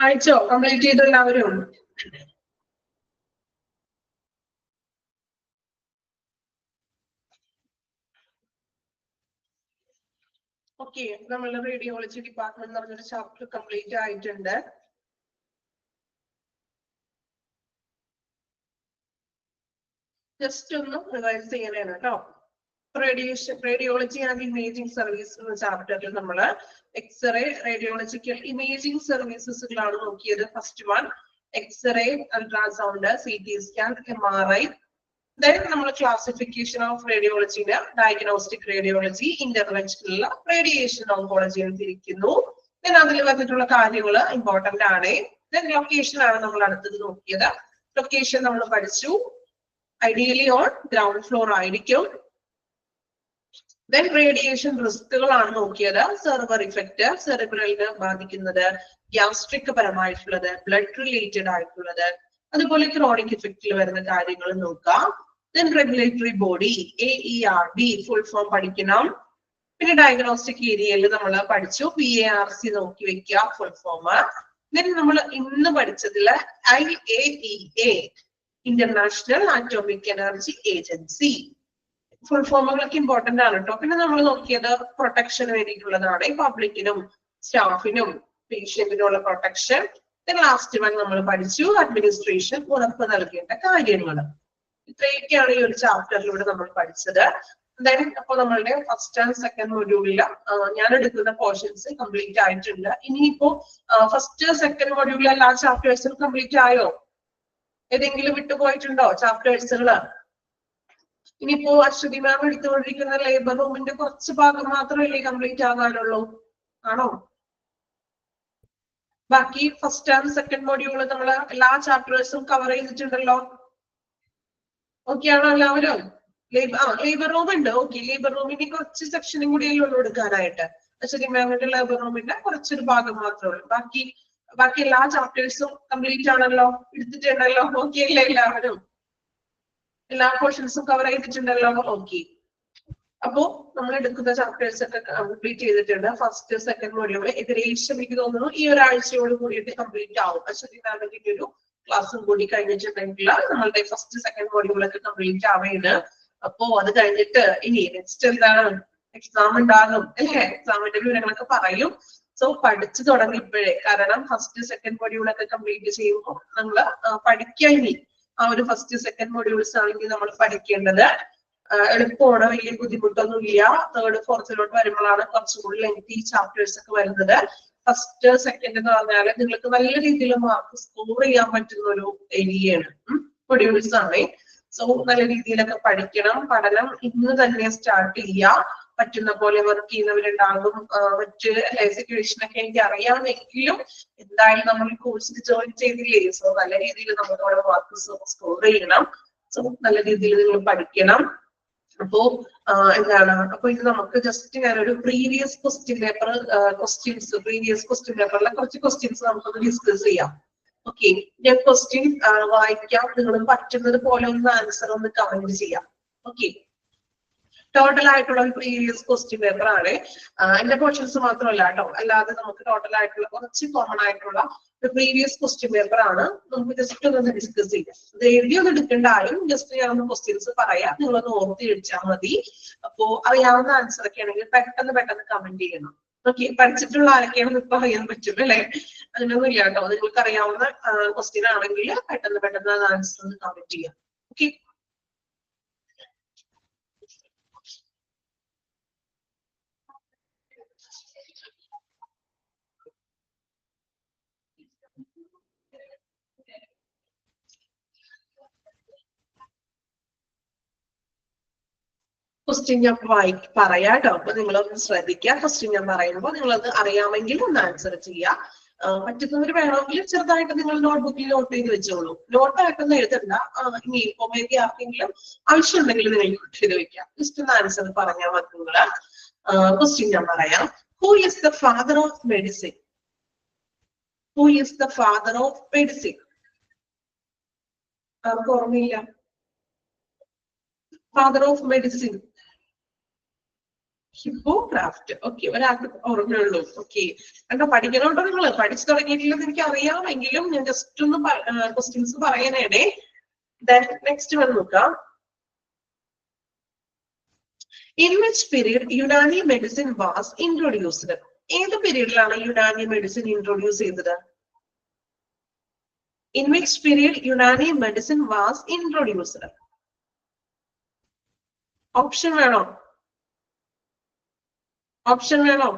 അയച്ചോ? കംപ്ലീറ്റ് ചെയ്ത എല്ലാവരും? ഓക്കെ, നമ്മളുടെ റേഡിയോളജി ഡിപ്പാർട്ട്മെന്റ് എന്ന് പറഞ്ഞൊരു ചാപ്റ്റർ കംപ്ലീറ്റ് ആയിട്ടുണ്ട്. ജസ്റ്റ് ഒന്ന് റിവൈസ് ചെയ്യാനാണ് കേട്ടോ. റേഡിയോളജി ആൻഡ് ഇമേജിംഗ് സർവീസ് എന്ന ചാപ്റ്ററിൽ നമ്മൾ എക്സ്റേ, റേഡിയോളജിക്കൽ ഇമേജിംഗ് സർവീസസുകളാണ് നോക്കിയത്. First one X-ray, ultrasound, CT scan, MRI. Then നമ്മൾ ക്ലാസിഫിക്കേഷൻ ഓഫ് റേഡിയോളജിന് diagnostic radiology, interventional radiation oncology എന്ന് തിരിക്കുന്നു. then അതിൽ വന്നിട്ടുള്ള കാര്യങ്ങൾ ഇമ്പോർട്ടന്റ് ആണ്. then ലൊക്കേഷൻ ആണ് നമ്മൾ അടുത്തത് നോക്കിയത്. ലൊക്കേഷൻ നമ്മൾ പഠിച്ചു, ഐഡിയലി ഓൺ ഗ്രൗണ്ട് ഫ്ലോർ ആയിരിക്കും. then റേഡിയേഷൻ റിസ്കുകളാണ് നോക്കിയത്. സെർവർ ഇഫക്റ്റ്, സെറിബ്രലിന് ബാധിക്കുന്നത്, ഗ്യാസ്ട്രിക് പരമായിട്ടുള്ളത്, ബ്ലഡ് റിലേറ്റഡ് ആയിട്ടുള്ളത്, അതുപോലെ ക്രോണിക് ഇഫക്റ്റിൽ വരുന്ന കാര്യങ്ങൾ നോക്കാം. then regulatory body, AERB full form പഠിക്കണം. പിന്നെ ഡയഗ്നോസ്റ്റിക് ഏരിയയിൽ നമ്മൾ പഠിച്ചു, PARC നോക്കി വെക്കുക ഫുൾ ഫോം. then നമ്മൾ ഇന്ന് പഠിച്ചതില് IAEA International Atomic Energy Agency full ഫോമുകളൊക്കെ ഇമ്പോർട്ടന്റ് ആണ് കേട്ടോ. പിന്നെ നമ്മൾ നോക്കിയത് പ്രൊട്ടക്ഷന് വേണ്ടിയിട്ടുള്ളതാണ്, പബ്ലിക്കിനും സ്റ്റാഫിനും പേഷ്യന്റിനുള്ള പ്രൊട്ടക്ഷൻ. ലാസ്റ്റ് വൺ നമ്മൾ പഠിച്ചു അഡ്മിനിസ്ട്രേഷൻ, ഉറപ്പ് നൽകേണ്ട കാര്യങ്ങൾ. ഇത്രയൊക്കെയാണ് ഈ ഒരു ചാപ്റ്ററിലൂടെ നമ്മൾ പഠിച്ചത്. അപ്പൊ നമ്മളുടെ ഫസ്റ്റ് ആൻഡ് സെക്കൻഡ് മൊഡ്യൂളില് ഞാൻ എടുക്കുന്ന പോർഷൻസ് കംപ്ലീറ്റ് ആയിട്ടുണ്ട്. ഇനിയിപ്പോ ഫസ്റ്റ് സെക്കൻഡ് മൊഡ്യൂളിൽ എല്ലാ ചാപ്റ്റേഴ്സും കംപ്ലീറ്റ് ആയോ? ഏതെങ്കിലും വിട്ടുപോയിട്ടുണ്ടോ ചാപ്റ്റേഴ്സുകള്? ഇനിയിപ്പോ അശ്വതി മാം എടുത്തുകൊണ്ടിരിക്കുന്ന ലേബർ റൂമിന്റെ കുറച്ച് ഭാഗം മാത്രമല്ലേ കംപ്ലീറ്റ് ആകാനുള്ളൂ, ആണോ? ബാക്കി ഫസ്റ്റ് ആൻഡ് സെക്കൻഡ് മൊഡ്യൂള് നമ്മൾ എല്ലാ ചാപ്റ്റേഴ്സും കവർ ചെയ്തിട്ടുണ്ടല്ലോ. ഓക്കെ ആണോ എല്ലാവരും? ലേബർ റൂം ഉണ്ട്. ഓക്കെ, ലേബർ റൂമിന് കുറച്ച് സെക്ഷനും കൂടിയല്ലേ ഉള്ളൂ എടുക്കാനായിട്ട്. അശ്വതി മാമിന്റെ ലേബർ റൂമിന്റെ കുറച്ചൊരു ഭാഗം മാത്രമേ ഉള്ളൂ. ബാക്കി എല്ലാ ചാപ്റ്റേഴ്സും കംപ്ലീറ്റ് ആണല്ലോ, എടുത്തിട്ടുണ്ടല്ലോ. ഓക്കെ അല്ലേ എല്ലാവരും? എല്ലാ പോർഷൻസും കവർ ചെയ്തിട്ടുണ്ടല്ലോ. ഓക്കെ, അപ്പോ നമ്മൾ എടുക്കുന്ന ചാപ്റ്റേഴ്സ് ഒക്കെ കംപ്ലീറ്റ് ചെയ്തിട്ടുണ്ട്. ഫസ്റ്റ് സെക്കൻഡ് മൊഡ്യൂൾ ഏകദേശം എനിക്ക് തോന്നുന്നു ഈ ഒരാഴ്ചയോട് കൂടിയിട്ട് കംപ്ലീറ്റ് ആവും. അശ്വതി മാമിന്റെ ഒരു ക്ലാസ്സും കൂടി കഴിഞ്ഞിട്ടുണ്ടെങ്കിൽ നമ്മളുടെ ഫസ്റ്റ് സെക്കൻഡ് മൊഡ്യൂളൊക്കെ കംപ്ലീറ്റ് ആവുകയാണ്. അപ്പോ അത് കഴിഞ്ഞിട്ട് ഇനി നെക്സ്റ്റ് എന്താണ്, എക്സാം ഉണ്ടാകും അല്ലേ? എക്സാമിന്റെ വിവരങ്ങളൊക്കെ പറയും. സോ പഠിച്ചു തുടങ്ങിയപ്പോഴേ, കാരണം ഫസ്റ്റ് സെക്കൻഡ് മൊഡ്യൂളൊക്കെ കംപ്ലീറ്റ് ചെയ്യുമ്പോൾ നമ്മള് പഠിക്കാൻ ഇനി ആ ഒരു ഫസ്റ്റ് സെക്കൻഡ് മൊഡ്യൂൾസ് ആണെങ്കിൽ നമ്മൾ പഠിക്കേണ്ടത് എളുപ്പമാണ്, വലിയ ബുദ്ധിമുട്ടൊന്നും ഇല്ല. തേർഡ് ഫോർത്തിലോട്ട് വരുമ്പോഴാണ് കുറച്ചുകൂടി ലെങ്തി ചാപ്റ്റേഴ്സ് ഒക്കെ വരുന്നത്. ഫസ്റ്റ് സെക്കൻഡ് എന്ന് പറഞ്ഞാല് നിങ്ങൾക്ക് നല്ല രീതിയിൽ മാർക്ക് സ്കോർ ചെയ്യാൻ പറ്റുന്ന ഒരു ഏരിയയാണ്, മൊഡ്യൂൾസ് ആണ്. സോ നല്ല രീതിയിലൊക്കെ പഠിക്കണം. പഠനം ഇന്ന് തന്നെ സ്റ്റാർട്ട് ചെയ്യാം. പറ്റുന്ന പോലെ വർക്ക് ചെയ്യുന്നവരുണ്ടാകും. മറ്റ് സിറ്റുവേഷൻ ഒക്കെ എനിക്ക് അറിയാമെങ്കിലും എന്തായാലും നമ്മൾ കോഴ്സിൽ ജോയിൻ ചെയ്തില്ലേ. സോ നല്ല രീതിയിൽ നമ്മളോട് മാർക്ക് സ്കോർ ചെയ്യണം. സോ നല്ല രീതിയിൽ നിങ്ങൾ പഠിക്കണം. അപ്പോ എന്താണ്, അപ്പൊ ഇത് നമുക്ക് ജസ്റ്റ് ഞാനൊരു പ്രീവിയസ് ക്വസ്റ്റ്യൻ പേപ്പറിലെ കുറച്ച് ക്വസ്റ്റ്യൻസ് നമുക്കൊന്ന് ഡിസ്കസ് ചെയ്യാം. ഓക്കെ, ഞാൻ ക്വസ്റ്റ്യൻ വായിക്കാം, നിങ്ങൾ പറ്റുന്നത് പോലെ ഒന്ന് ആൻസർ ഒന്ന് കമന്റ് ചെയ്യാം. ഓക്കെ, ടോട്ടൽ ആയിട്ടുള്ള ഒരു പ്രീവിയസ് ക്വസ്റ്റ്യൻ പേപ്പർ ആണ്. എന്റെ പോർഷൻസ് മാത്രമല്ല കേട്ടോ, അല്ലാതെ നമുക്ക് ടോട്ടൽ ആയിട്ടുള്ള കുറച്ച് കോമൺ ആയിട്ടുള്ള ഒരു പ്രീവിയസ് ക്വസ്റ്റ്യൻ പേപ്പർ ആണ്. നമുക്ക് ജസ്റ്റ് ഒന്ന് ഡിസ്കസ് ചെയ്യാം. ഇത് എഴുതിയൊന്നും എടുക്കേണ്ടാലും ജസ്റ്റ് ഞാൻ ഒന്ന് ക്വസ്റ്റ്യൻസ് പറയാം, നിങ്ങളൊന്ന് ഓർത്ത് കഴിച്ചാൽ മതി. അപ്പോ അറിയാവുന്ന ആൻസർ ഒക്കെ ആണെങ്കിൽ പെട്ടെന്ന് കമന്റ് ചെയ്യണം. ഓക്കെ, പഠിച്ചിട്ടുള്ള ആരൊക്കെയാണെന്ന് ഇപ്പൊ അറിയാൻ പറ്റും അല്ലെ? അങ്ങനെയൊന്നും ഇല്ല കേട്ടോ. നിങ്ങൾക്ക് അറിയാവുന്ന ക്വസ്റ്റ്യൻ ആണെങ്കിൽ പെട്ടെന്ന് ആൻസർ ഒന്ന് കമന്റ് ചെയ്യാം. ഓക്കെ, ക്വസ്റ്റ്യൻ ഞാൻ പറയാം കേട്ടോ. അപ്പൊ നിങ്ങളൊന്ന് ശ്രദ്ധിക്കുക. ക്വസ്റ്റ്യൻ ഞാൻ പറയുമ്പോൾ നിങ്ങളത് അറിയാമെങ്കിൽ ഒന്ന് ആൻസർ ചെയ്യുക. പറ്റുന്നവർ വേണമെങ്കിൽ ചെറുതായിട്ട് നിങ്ങൾ നോട്ട്ബുക്കിൽ നോട്ട് ചെയ്ത് വെച്ചോളൂ. നോട്ടായിട്ടൊന്നും എഴുതണ്ട. ഇനി ഇപ്പൊ മേബി ആർക്കെങ്കിലും ആവശ്യമുണ്ടെങ്കിൽ നിങ്ങൾ നോട്ട് ചെയ്ത് വെക്കാം. ജസ്റ്റ് ഒന്ന് ആൻസർ പറഞ്ഞാൽ മതി നിങ്ങള്. ക്വസ്റ്റ്യൻ ഞാൻ പറയാം. Who is the father of medicine? Who is the father of medicine? ആർക്കും ഓർമ്മയില്ല? Father of medicine Hippocrates. Okay, ഒരാൾക്ക് ഓർമ്മയുള്ളൂ. ഓക്കെ, കണ്ടോ, പഠിക്കണോട്ടോ നിങ്ങൾ. പഠിച്ചു തുടങ്ങിയിട്ടില്ലെന്ന് എനിക്ക് അറിയാമെങ്കിലും ഞാൻ ജസ്റ്റ് ഒന്ന് ക്വസ്റ്റ്യൻസ് പറയാനേ. Then next one നോക്കാം. In which period Unani medicine was introduced? ഏത് പീരീഡിലാണ് യുനാനി മെഡിസിൻ ഇൻട്രൊഡ്യൂസ് ചെയ്തത്? In which period Unani medicine was introduced? Option വേണോ? ഓപ്ഷൻ വേണോ?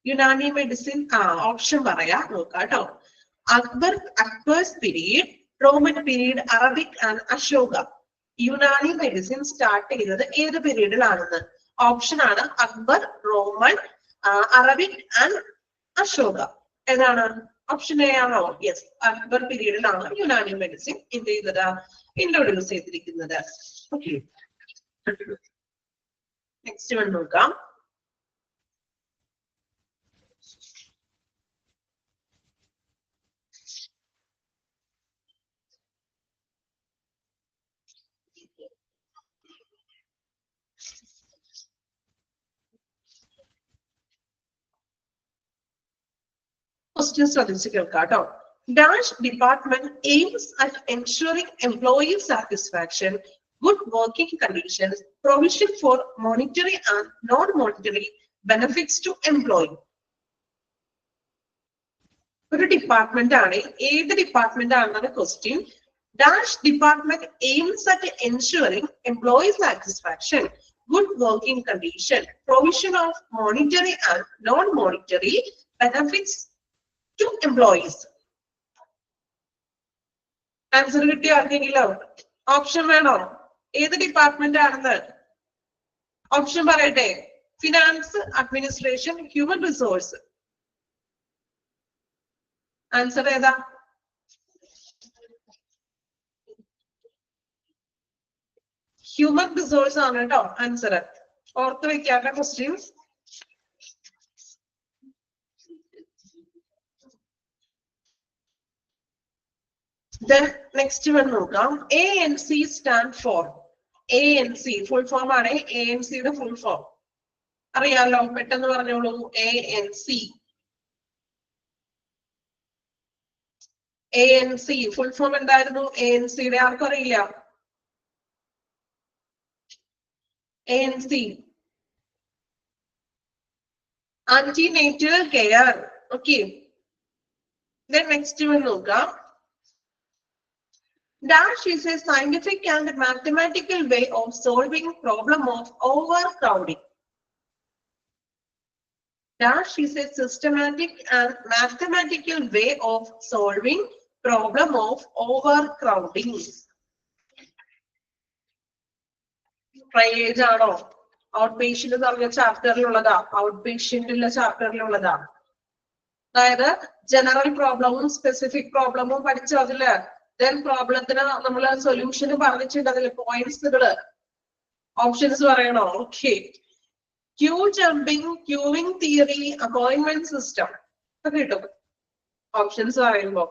യുനാനി മെഡിസിൻ ഓപ്ഷൻ പറയാം, നോക്കാട്ടോ. Akbar's period, Roman period, Arabic and Ashoka. Unani medicine start ചെയ്തത് ഏത് പീരീഡിലാണെന്ന് ഓപ്ഷൻ ആണ്. Akbar, Roman, Arabic and Ashoka. ഏതാണ്? ഓപ്ഷൻ എ ആണോ? യെസ്, അക്ബർ പീരീഡിലാണ് യുനാനി മെഡിസിൻ എന്ത് ചെയ്തത്? ഇൻട്രൊഡ്യൂസ് ചെയ്തിരിക്കുന്നത്. ഓക്കെ, നെക്സ്റ്റ് വൺ നോക്കാം. Question ശ്രദ്ധിച്ച് കേൾക്കാട്ടോ. Dash department aims at ensuring employee satisfaction, good working conditions, provision for monetary and non-monetary benefits to employee. ഒരു ഡിപ്പാർട്ട്മെന്റ് ആണ്. ഏത് ഡിപ്പാർട്ട്മെന്റ് ആണെന്നാണ് question. Dash department aims at ensuring employee satisfaction, good working condition, provision of monetary and non-monetary benefits to employees. Answer കിട്ടിയോ ആർക്കെങ്കിലും? ഓപ്ഷൻ വേണോ? ഏത് ഡിപ്പാർട്ട്മെന്റ് ആണെന്ന് ഓപ്ഷൻ പറയട്ടെ. Finance, administration, human resource. Answer ഏതാ? ഹ്യൂമൻ റിസോഴ്സ് ആണ് കേട്ടോ ആൻസർ. ഓർത്ത് വെക്കാത്ത ക്വസ്റ്റ്യൻസ്. Then next one നോക്കാം. ANC stand for. ANC full form ആണ്. ANC യുടെ full form അറിയാലോ, പെട്ടെന്ന് പറഞ്ഞോളൂ. ANC. ANC full form എന്തായിരുന്നു? ANC യുടെ ആർക്കും അറിയില്ല? ANC antenatal care. Okay, then next one നോക്കാം. Dash is a scientific and mathematical way of solving problem of overcrowding. Dash is a systematic and mathematical way of solving problem of overcrowding. Triage ആണോ? ഔട്ട് പേഷ്യന്റ് പറഞ്ഞ ചാപ്റ്ററിലുള്ളതാ. ഔട്ട് പേഷ്യന്റിലെ ചാപ്റ്ററിലുള്ളതാ. അതായത് ജനറൽ പ്രോബ്ലമും സ്പെസിഫിക് പ്രോബ്ലമും പഠിച്ചു അതില്. ദെൻ പ്രോബ്ലത്തിന് നമ്മള് സൊല്യൂഷന് പറഞ്ഞിട്ടുണ്ട് അതില് പോയിന്റ്സുകള്. ഓപ്ഷൻസ് പറയണോ? Okay. Queue jumping, queueing theory, appointment system ഒക്കെ കിട്ടും ഓപ്ഷൻസ് പറയുമ്പോ.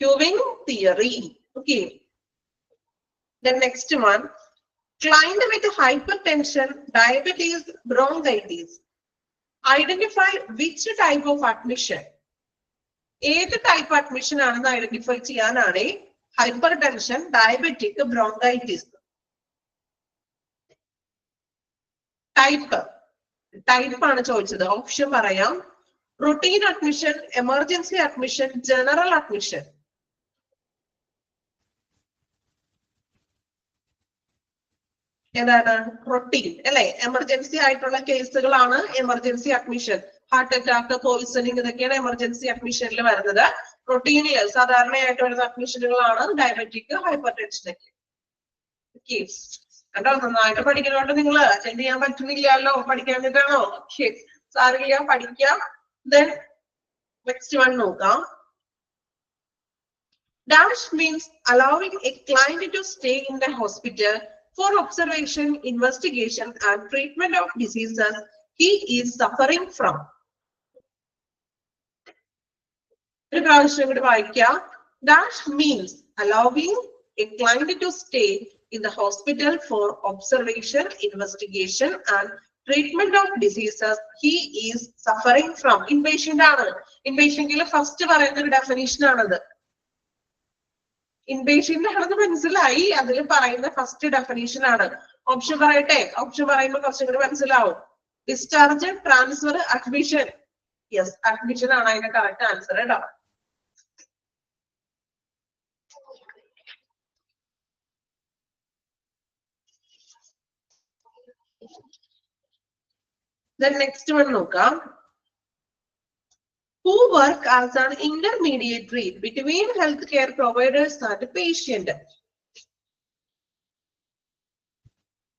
Queueing theory. Okay. Then next one. Client with hypertension, diabetes, bronchitis. Identify which type of admission. ഏത് ടൈപ്പ് അഡ്മിഷൻ ആണെന്ന് ഐഡന്റിഫൈ ചെയ്യാനാണ് hyper tension, diabetic, bronchitis. Type ആണ് ചോദിച്ചത്. ഓപ്ഷൻ പറയാം. Routine admission, emergency admission, general admission. ഏതാണ്? റൊട്ടീൻ അല്ലെ? എമർജൻസി ആയിട്ടുള്ള കേസുകളാണ് emergency admission. Heart attack, poisoning, ഇതൊക്കെയാണ് എമർജൻസി അഡ്മിഷനിൽ വരുന്നത്. റൊട്ടീനിൽ സാധാരണയായിട്ട് വരുന്ന അഡ്മിഷനുകളാണ് ഡയബറ്റിക്, ഹൈപ്പർ ടെൻഷൻ ഒക്കെ. കേട്ടോ, നന്നായിട്ട് പഠിക്കുന്നോണ്ട് നിങ്ങള് അറ്റൻഡ് ചെയ്യാൻ പറ്റുന്നില്ലല്ലോ. പഠിക്കാനിട്ടാണോ? സാറില്ല, പഠിക്കാം. ദെൻ നെക്സ്റ്റ് വൺ നോക്കാം. Dash means allowing a client to stay in the hospital for observation, investigation and treatment of diseases he is suffering from. ഒരു പ്രാവശ്യം കൂടി വായിക്കാം. Dash means allowing a client to stay in the hospital for observation, investigation and treatment of diseases he is suffering from. Inpatient ആണ്. Inpatient ഫസ്റ്റ് പറയുന്ന ഒരു ഡെഫിനിഷൻ ആണത്. ഇൻപേഷ്യന്റ് ആണെന്ന് മനസ്സിലായി, അതിൽ പറയുന്ന ഫസ്റ്റ് ഡെഫിനിഷൻ ആണ്. ഓപ്ഷൻ പറയട്ടെ? ഓപ്ഷൻ പറയുമ്പോൾ കുറച്ചും കൂടി മനസ്സിലാവും. Discharge, transfer, admission. Yes, admission ആണ് അതിന്റെ കറക്റ്റ് ആൻസർ കേട്ടോ. Then next one നോക്കാം. Who work as an intermediary between healthcare providers and patient.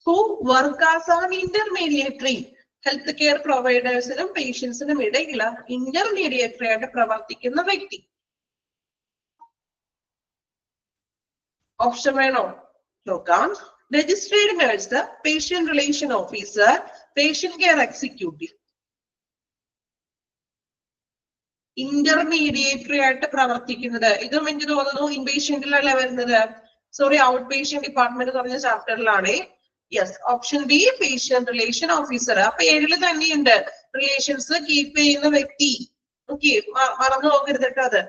Who work as an intermediary. Healthcare providers-നും patients-നും ഇടയിലുള്ള intermediary ആയിട്ട് പ്രവർത്തിക്കുന്ന വ്യക്തി. ഓപ്ഷൻ വേണോ? നോക്കാം. Registered nurse, patient relation officer, patient care executive. ഇന്റർമീഡിയേറ്ററി ആയിട്ട് പ്രവർത്തിക്കുന്നത്. ഇതും എനിക്ക് തോന്നുന്നു ഇൻപേഷ്യന്റിലല്ലേ വരുന്നത്. സോറി, ഔട്ട് പേഷ്യന്റ് ഡിപ്പാർട്ട്മെന്റ് പറഞ്ഞ ചാപ്റ്ററിലാണ്. Yes, option B patient relation officer. അപ്പൊ ഏഴില് തന്നെയുണ്ട് റിലേഷൻസ് കീപ്പ് ചെയ്യുന്ന വ്യക്തി. ഓക്കെ, മറന്നു പോകരുത് കേട്ടോ അത്.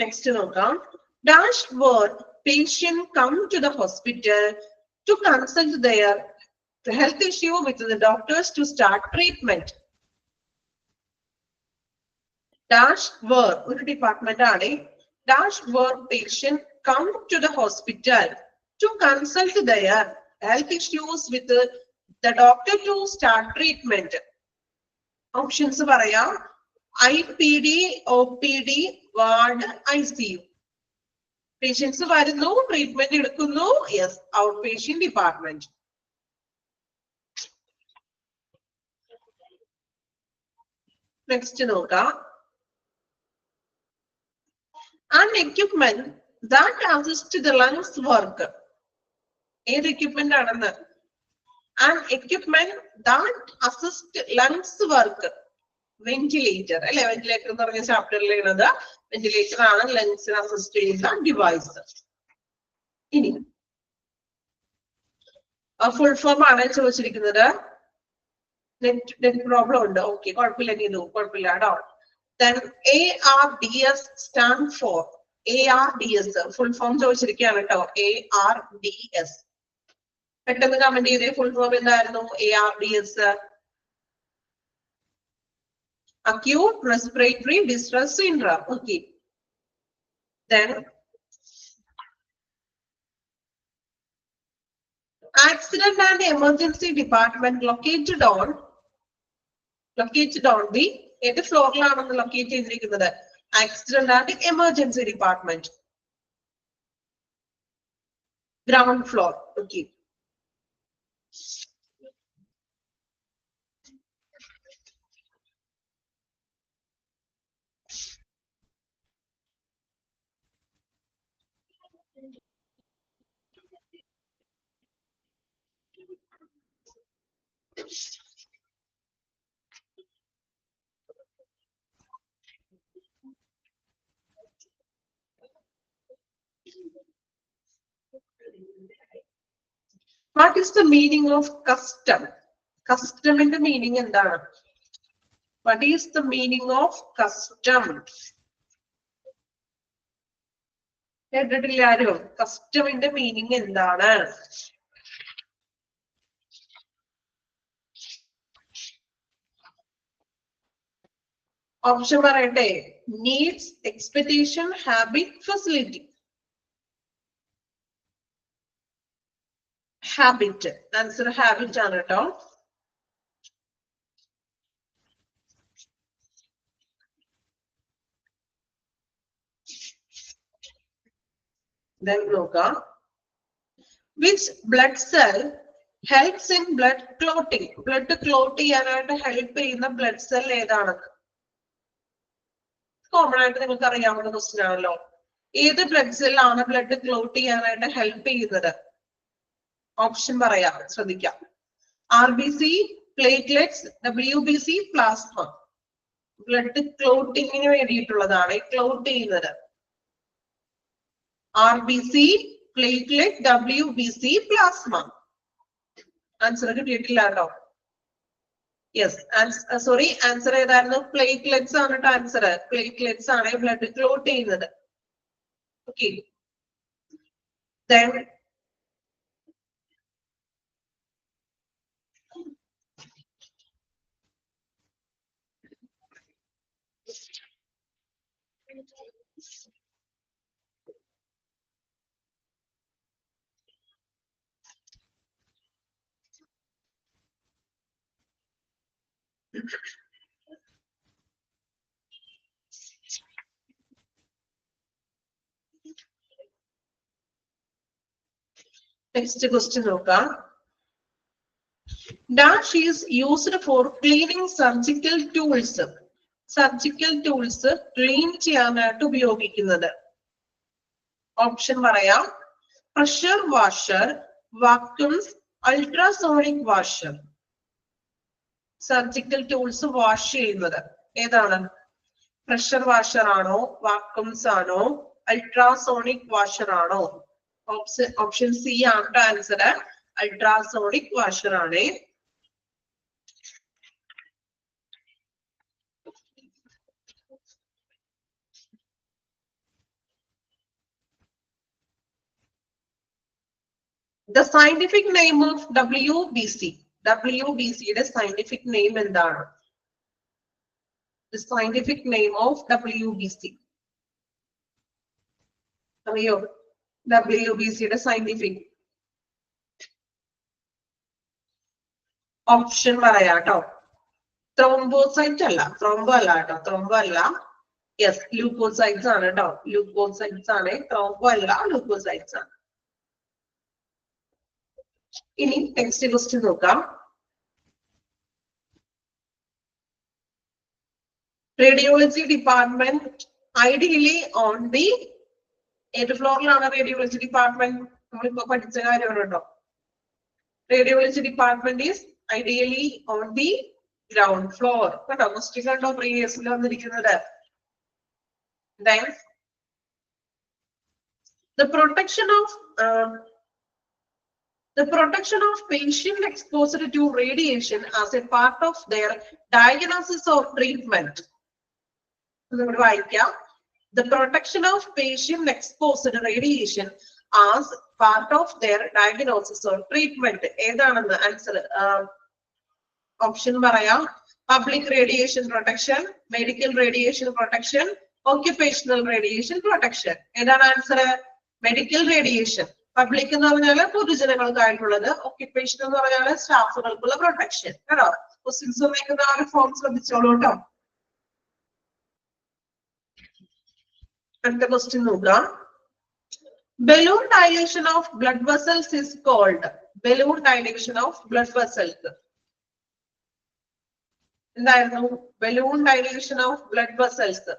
നെക്സ്റ്റ് നോക്കാം. Dash word patient come to the hospital to consult their health issue with the doctors to start treatment. Dash word ഒരു ഡിപ്പാർട്ട്മെന്റ് ആണ്. Dash word patient come to the hospital to consult their health issues with the doctor to start treatment. Options പറയാം. IPD, OPD, ward, ICU. Patients വരുന്നു, ട്രീറ്റ്മെന്റ് എടുക്കുന്നു. Yes, out patient department. Next നോക്കാം. An equipment that assists the lungs work. ഏത് എക്യുപ്മെന്റ് ആണെന്ന്? An equipment that assists lungs work. Ventilator അല്ലെ? വെന്റിലേറ്റർ എന്ന് പറഞ്ഞ ചാപ്റ്ററിൽ ഉള്ളത് വെന്റിലേറ്റർ ആണ് ലങ്സിനെ അസിസ്റ്റ് ചെയ്യുന്ന ഡിവൈസ്. ഇനി ഫുൾ ഫോം ആണ് ചോദിച്ചിരിക്കുന്നത്. നെറ്റ് പ്രോബ്ലം ഉണ്ട്. ഓക്കെ, കുഴപ്പമില്ല, നീതു കുഴപ്പമില്ല കേട്ടോ. Then ARDS stand for. ARDS full form ചോദിച്ചിരിക്കുകയാണ് കേട്ടോ. ARDS പെട്ടെന്ന് കമന്റ് ചെയ്തേ. ഫുൾ ഫോം എന്തായിരുന്നു? ARDS acute respiratory distress syndrome. Okay, then accident and emergency department located on the ഏത് ഫ്ലോറിലാണെന്ന് ലൊക്കേറ്റ് ചെയ്തിരിക്കുന്നത്? Accident and emergency department, ground floor. Okay, what is the meaning of custom? Custom ന്റെ മീനിങ് എന്താണ്? What is the meaning of custom? കേട്ടിട്ടില്ല ആരും? കസ്റ്റമിന്റെ മീനിങ് എന്താണ്? ഓപ്ഷൻ പറയട്ടെ? Needs, expectation, habit, facility. Habit. Answer habit ആണ് കേട്ടോ. Then നോക്കാം. Which blood cell helps in blood clotting? Blood clot ചെയ്യാനായിട്ട് ഹെൽപ്പ് ചെയ്യുന്ന ബ്ലഡ് സെൽ ഏതാണ്? കോമൺ ആയിട്ട് നിങ്ങൾക്ക് അറിയാവുന്ന ക്വസ്റ്റ്യൻ ആണല്ലോ. ഏത് ബ്ലഡ് സെല്ലാണ് ബ്ലഡ് ക്ലോട്ട് ചെയ്യാനായിട്ട് ഹെൽപ്പ് ചെയ്യുന്നത്? ഓപ്ഷൻ പറയാം, ശ്രദ്ധിക്കാം. RBC, platelets, WBC, plasma. Blood ക്ലോട്ടിങ്ങിന് വേണ്ടിയിട്ടുള്ളതാണ് ക്ലോട്ട് ചെയ്യുന്നത്. RBC, platelet, WBC, plasma. Answer കിട്ടിയിട്ടില്ല കേട്ടോ. യെസ്, സോറി, ആൻസർ ഏതായിരുന്നു? പ്ലേറ്റ്ലെറ്റ്സ് ആണ് കേട്ടോ ആൻസർ. പ്ലേറ്റ്ലെറ്റ്സ് ആണ് ബ്ലഡ് ക്ലോട്ട് ചെയ്യുന്നത്. ഓക്കെ, then next question നോക്കാം. Dash is used for cleaning surgical tools. Surgical tools clean ചെയ്യാനായിട്ട് ഉപയോഗിക്കുന്നത്. ഓപ്ഷൻ പറയാം. Pressure washer, vacuums, ultrasonic washer. Surgical tools wash ചെയ്യുന്നത് ഏതാണ്? പ്രഷർ വാഷർ ആണോ, വാക്യൂംസ് ആണോ, അൾട്രാസോണിക് വാഷർ ആണോ? ഓപ്ഷൻ സി ആണ് ആൻസർ. അൾട്രാസോണിക് വാഷർ ആണ്. The scientific name of WBC. WBC യുടെ scientific name എന്താണ്? The scientific name of WBC. അറിയോ? WBC യുടെ scientific. ഓപ്ഷൻ പറയാട്ടോ. ത്രോംബോസൈറ്റ് അല്ല, ത്രോംബോ അല്ല കേട്ടോ, ത്രോംബോ അല്ല. യെസ്, ലൂക്കോസൈറ്റ്സ് ആണ് കേട്ടോ, ലൂക്കോസൈറ്റ്സ് ആണ്. ത്രോംബോ അല്ല, ലൂക്കോസൈറ്റ്സ് ആണ്. ഇനി നെക്സ്റ്റ് ക്വസ്റ്റ്യൻ നോക്കാം. Radiology department ideally on the ഏത് ഫ്ലോറിലാണ് റേഡിയോളജി ഡിപ്പാർട്ട്മെന്റ്? നമ്മളിപ്പോ പഠിച്ച കാര്യമാണ് കേട്ടോ. Radiology department is ideally on the ground floor കേട്ടോ. ക്വസ്റ്റ്യൻ കണ്ടോ പ്രീവിയസിൽ വന്നിരിക്കുന്നത്. Then the protection of patient exposed to radiation as a part of their diagnosis or treatment. The protection of patient exposed to radiation as part of their diagnosis or treatment. ഏതാണെന്ന് ആൻസർ? ഓപ്ഷൻ പറയാം. Public radiation protection, medical radiation protection, occupational radiation protection. ഏതാണ് ആൻസർ? Medical radiation. പബ്ലിക് എന്ന് പറഞ്ഞാൽ പൊതുജനങ്ങൾക്കായിട്ടുള്ളത്, occupation എന്ന് പറഞ്ഞാൽ സ്റ്റാഫുകൾക്കുള്ള പ്രൊട്ടക്ഷൻ കേട്ടോ. ക്വസ്റ്റ്യൻസ് വയ്ക്കുന്ന ആ ഒരു ഫോം ശ്രദ്ധിച്ചോളൂ കേട്ടോ. അടുത്ത ക്വസ്റ്റ്യൻ നോക്കാം. Balloon dilation of blood vessels is called. Balloon dilation of blood vessels എന്തായിരുന്നു? Balloon dilation of blood vessels.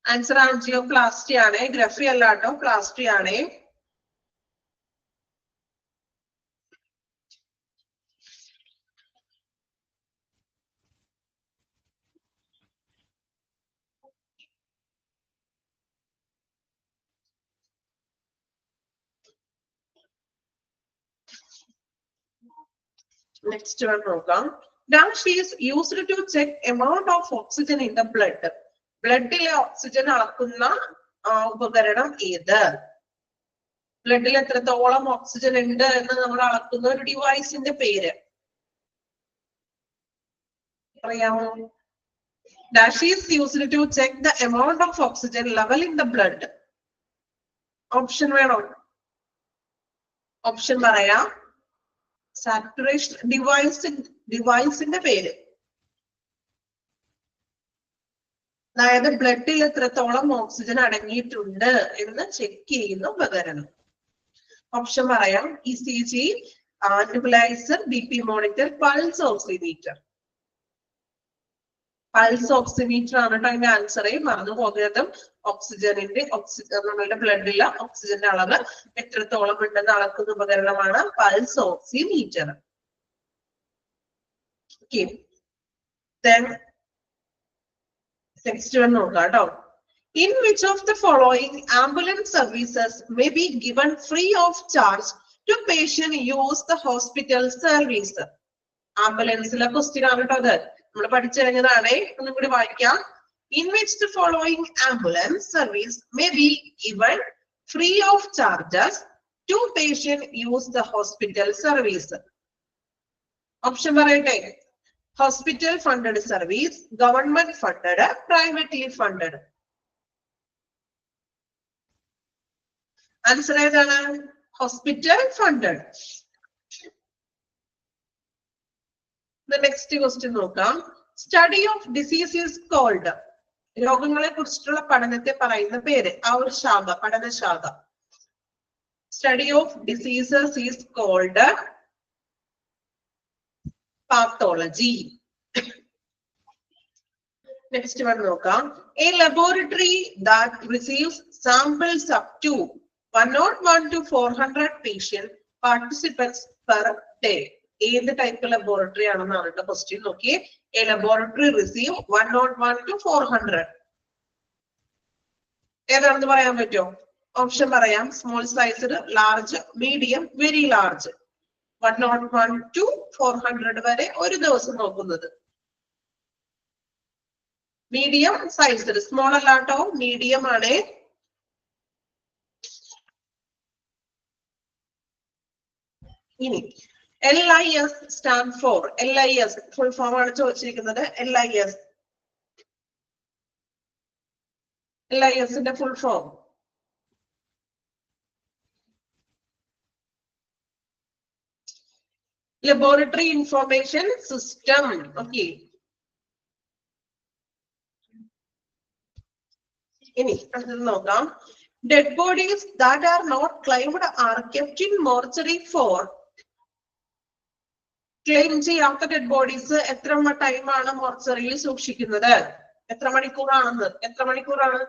Answer angioplasty ആണ്. ഗ്രഫി അല്ല കേട്ടോ, പ്ലാസ്റ്റി ആണ്. നെക്സ്റ്റ് വൺ നോക്കാം. Dash is used to check amount of oxygen in the blood. ബ്ലഡിലെ ഓക്സിജൻ അളക്കുന്ന ഉപകരണം ഏത്? ബ്ലഡിൽ എത്രത്തോളം ഓക്സിജൻ ഉണ്ട് എന്ന് നമ്മൾ അളക്കുന്ന ഒരു ഡിവൈസിന്റെ പേര് അറിയാമോ? Dash is used to check the amount of oxygen level in the blood. Option വേണോ? ഓപ്ഷൻ പറയാം. സാച്ചുറേഷൻ ഡിവൈസിന്റെ പേര്, അതായത് ബ്ലഡിൽ എത്രത്തോളം ഓക്സിജൻ അടങ്ങിയിട്ടുണ്ട് എന്ന് ചെക്ക് ചെയ്യുന്ന ഉപകരണം. ഓപ്ഷൻ പറയാം. ECG, nebuliser, BP monitor, pulse oximeter. Pulse oximeter ആണ് കേട്ടോ അതിന്റെ ആൻസർ. മറന്നു പോകരുത്. നമ്മളുടെ ബ്ലഡിലെ ഓക്സിജന്റെ അളവ് എത്രത്തോളം ഉണ്ടെന്ന് അളക്കുന്ന ഉപകരണമാണ് pulse oximeter. Okay. Then next one നോക്കാം. In which of the following ambulance services may be given free of charge to patient use the hospital service? Ambulance la question ആണ് ട്ടോ അത്. നമ്മൾ പഠിച്ചു കഴിഞ്ഞതാണ്. ഒന്നും കൂടി വായിക്കാം. In which the following ambulance service may be given free of charges to patient use the hospital service? Option പറയട്ടെ. Hospital funded service, government funded, privately funded. Answer ഏതാണ്? Hospital funded. The next question നോക്കാം. Study of disease is called. രോഗങ്ങളെ കുറിച്ചുള്ള പഠനത്തെ പറയുന്ന പേര്. ആ ഒരു ശാഖ, പഠനശാഖ. Study of diseases is called pathology. Next one നോക്കാം. A laboratory that receives samples up to 101 to 400 patient participants per day. ഏത് ടൈപ്പ് ലബോറട്ടറി ആണെന്നാണ് കേട്ടോ ക്വസ്റ്റ്യൻ. നോക്കിയേ. A laboratory receive 101 to 400. ഏതാണെന്ന് പറയാൻ പറ്റുമോ? ഓപ്ഷൻ പറയാം. Small sized, large, medium, very large. 101 to 400 വരെ ഒരു ദിവസം നോക്കുന്നത്. മീഡിയം സൈസ്ഡ്, സ്മോൾ അല്ലാട്ടോ, മീഡിയം ആണ്. ഇനി LIS stand for. LIS full form ആണ് ചോദിച്ചിരിക്കുന്നത്. LIS ന്റെ full form Laboratory Information System. Okay. ഇനി അടുത്തത് നോക്കാം. Dead bodies that are not claimed are kept in mortuary for. Claim ചെയ്യാത്ത ഡെഡ് ബോഡീസ് എത്ര ടൈമാണ് മോർച്ചറിയിൽ സൂക്ഷിക്കുന്നത്? എത്ര മണിക്കൂറാണെന്ന്? എത്ര മണിക്കൂറാണ്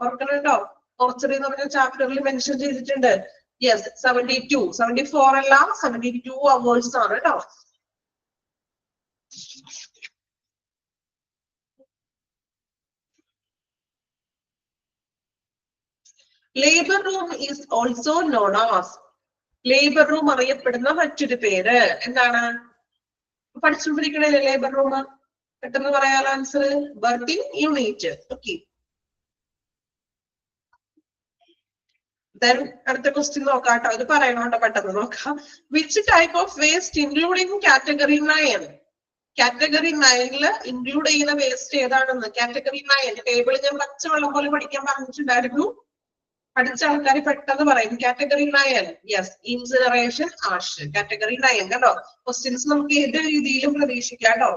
ഓർക്കണുണ്ടോ? മോർച്ചറി എന്ന് പറഞ്ഞ ചാപ്റ്ററിൽ മെൻഷൻ ചെയ്തിട്ടുണ്ട്. യെസ്, 72. 74 അല്ല, 72 hours ആണ് കേട്ടോ. Labour room is also known as. Labour room അറിയപ്പെടുന്ന മറ്റൊരു പേര് എന്താണ്? പഠിച്ചുകൊണ്ടിരിക്കണല്ലേ ലേബർ റൂം? പെട്ടെന്ന് പറയാൻ ആൻസർ. Birthing unit. ഓക്കെ. അടുത്ത ക്വസ്റ്റ്യൻ നോക്കാം കേട്ടോ. ഇത് പറയണോട്ടോ, പെട്ടെന്ന് നോക്കാം. Which type of waste including category 9? Category 9 include ചെയ്യുന്ന വേസ്റ്റ് ഏതാണെന്ന് കാറ്റഗറി 9 ടേബിൾ ഞാൻ പച്ചവെള്ളം പോലെ പഠിക്കാൻ പറഞ്ഞിട്ടുണ്ടായിരുന്നു. പഠിച്ച ആൾക്കാർ പെട്ടെന്ന് പറയും. Category 9 yes, incineration, ash. Category 9 കേട്ടോ. ക്വസ്റ്റ്യൻസ് നമുക്ക് ഏത് രീതിയിലും പ്രതീക്ഷിക്കാം കേട്ടോ.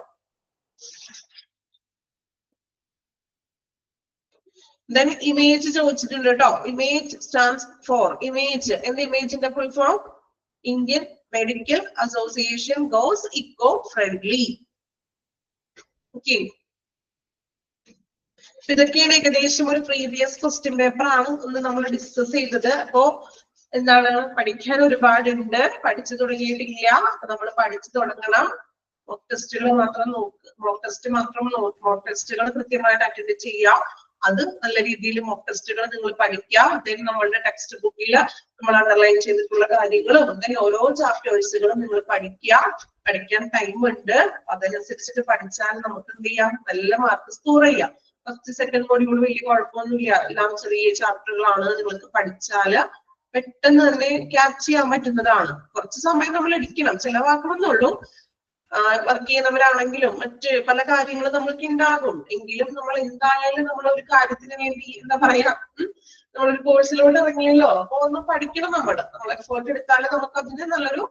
Then image ചോദിച്ചിട്ടുണ്ട് കേട്ടോ. Image stands for. ഇമേജ് എന്ന ഇമേജിന്റെ full form Indian Medical Association goes eco friendly. Okay. ഇതൊക്കെയാണ് ഏകദേശം ഒരു പ്രീവിയസ് ക്വസ്റ്റ്യൻ പേപ്പർ ആണ് ഒന്ന് നമ്മൾ ഡിസ്കസ് ചെയ്തത്. അപ്പോ എന്താണ്, പഠിക്കാൻ ഒരുപാടുണ്ട്. പഠിച്ചു തുടങ്ങിയിട്ടില്ല, നമ്മൾ പഠിച്ചു തുടങ്ങണം. മോക്ക് ടെസ്റ്റുകൾ മാത്രം നോക്ക്. മോക്ക് ടെസ്റ്റുകൾ കൃത്യമായിട്ട് അറ്റൻഡ് ചെയ്യാം. അത് നല്ല രീതിയിൽ മോക്ക് ടെസ്റ്റുകൾ നിങ്ങൾ പഠിക്കാം. ദെൻ നമ്മളുടെ ടെക്സ്റ്റ് ബുക്കിൽ നമ്മൾ അണ്ടർലൈൻ ചെയ്തിട്ടുള്ള കാര്യങ്ങളും ദെൻ ഓരോ ചാപ്റ്റേഴ്സുകളും നിങ്ങൾ പഠിക്കുക. പഠിക്കാൻ ടൈം ഉണ്ട്. അതനുസരിച്ചിട്ട് പഠിച്ചാൽ നമുക്ക് എന്ത് ചെയ്യാം, നല്ല മാർക്ക് സ്കോർ ചെയ്യാം. ഫസ്റ്റ് സെക്കൻഡ് മോഡ്യൂൾ വലിയ കുഴപ്പമൊന്നുമില്ല. എല്ലാം ചെറിയ ചാപ്റ്ററുകളാണ്. നിങ്ങൾക്ക് പഠിച്ചാല് പെട്ടെന്ന് തന്നെ ക്യാച്ച് ചെയ്യാൻ പറ്റുന്നതാണ്. കുറച്ച് സമയം നമ്മൾ എടുക്കണം, ചിലവാക്കണമെന്നുള്ളൂ. വർക്ക് ചെയ്യുന്നവരാണെങ്കിലും മറ്റ് പല കാര്യങ്ങളും നമ്മൾക്ക് ഉണ്ടാകും. എങ്കിലും നമ്മൾ എന്തായാലും നമ്മൾ ഒരു കാര്യത്തിന് വേണ്ടി എന്താ പറയാ, നമ്മളൊരു കോഴ്സിലോട്ട് ഇറങ്ങിയല്ലോ, അപ്പൊ ഒന്ന് പഠിക്കണം. നമ്മൾ എഫേർട്ട് എടുത്താലേ നമുക്ക് അതിന് നല്ലൊരു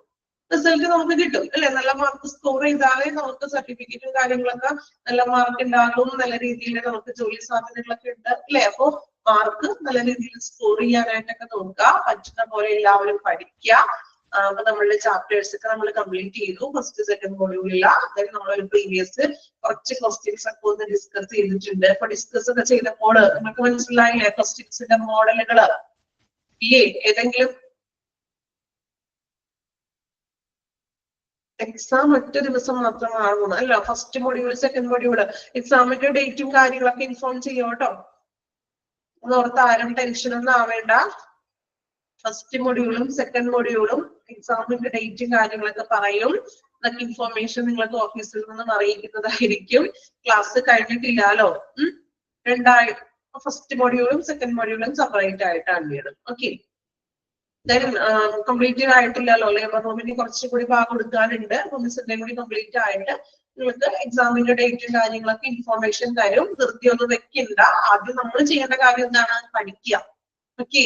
റിസൾട്ട് നമുക്ക് കിട്ടും അല്ലെ. നല്ല മാർക്ക് സ്കോർ ചെയ്താലേ നമുക്ക് സർട്ടിഫിക്കറ്റും കാര്യങ്ങളൊക്കെ നല്ല മാർക്ക് ഉണ്ടാകും. നല്ല രീതിയിൽ നമുക്ക് ജോലി സാധ്യതകളൊക്കെ ഉണ്ട് അല്ലെ. അപ്പൊ മാർക്ക് നല്ല രീതിയിൽ സ്കോർ ചെയ്യാനായിട്ടൊക്കെ നോക്കുക. പറ്റുന്ന പോലെ എല്ലാവരും പഠിക്കുക. അപ്പൊ നമ്മളുടെ ചാപ്റ്റേഴ്സ് ഒക്കെ നമ്മൾ കംപ്ലീറ്റ് ചെയ്തു. ഫസ്റ്റ് സെക്കൻഡ് മോഡ്യൂളില്ല. അതായത് നമ്മളൊരു പ്രീവിയസ് കുറച്ച് ക്വസ്റ്റ്യൻസ് ഒക്കെ ഒന്ന് ഡിസ്കസ് ചെയ്തിട്ടുണ്ട്. അപ്പൊ ഡിസ്കസ് ഒക്കെ ചെയ്തപ്പോൾ നിങ്ങൾക്ക് മനസ്സിലായില്ലേ ക്വസ്റ്റ്യൻസിന്റെ മോഡലുകള് ഇല്ലേ? ഏതെങ്കിലും എക്സാം ഒറ്റ ദിവസം മാത്രമാണ് അല്ല, ഫസ്റ്റ് മൊഡ്യൂൾ സെക്കൻഡ് മൊഡ്യൂൾ എക്സാമിന്റെ ഡേറ്റും കാര്യങ്ങളൊക്കെ ഇൻഫോം ചെയ്യും കേട്ടോ. അതോർത്ത് ആരും ടെൻഷനൊന്നും ആവേണ്ട. ഫസ്റ്റ് മൊഡ്യൂളും സെക്കൻഡ് മൊഡ്യൂളും എക്സാമിന്റെ ഡേറ്റും കാര്യങ്ങളൊക്കെ പറയും. അതൊക്കെ ഇൻഫോർമേഷൻ നിങ്ങൾക്ക് ഓഫീസിൽ നിന്നും അറിയിക്കുന്നതായിരിക്കും. ക്ലാസ് കഴിഞ്ഞിട്ടില്ലല്ലോ. ഫസ്റ്റ് മൊഡ്യൂളും സെക്കൻഡ് മൊഡ്യൂളും സെപ്പറേറ്റ് ആയിട്ടാണ് വീടും. ഓക്കെ, കംപ്ലീറ്റ് ആയിട്ടില്ലല്ലോ. ലേബർ റൂമിന് കുറച്ചുകൂടി ഭാഗം കൊടുക്കാനുണ്ട്. മിസ്സിന്റെ കൂടി കംപ്ലീറ്റ് ആയിട്ട് നിങ്ങൾക്ക് എക്സാമിന്റെ ഡേറ്റും കാര്യങ്ങളൊക്കെ ഇൻഫോർമേഷൻ തരും. ധൃതിയൊന്നും വെക്കണ്ട. ആദ്യം നമ്മൾ ചെയ്യേണ്ട കാര്യം എന്താണ്? പഠിക്കുക. ഓക്കെ,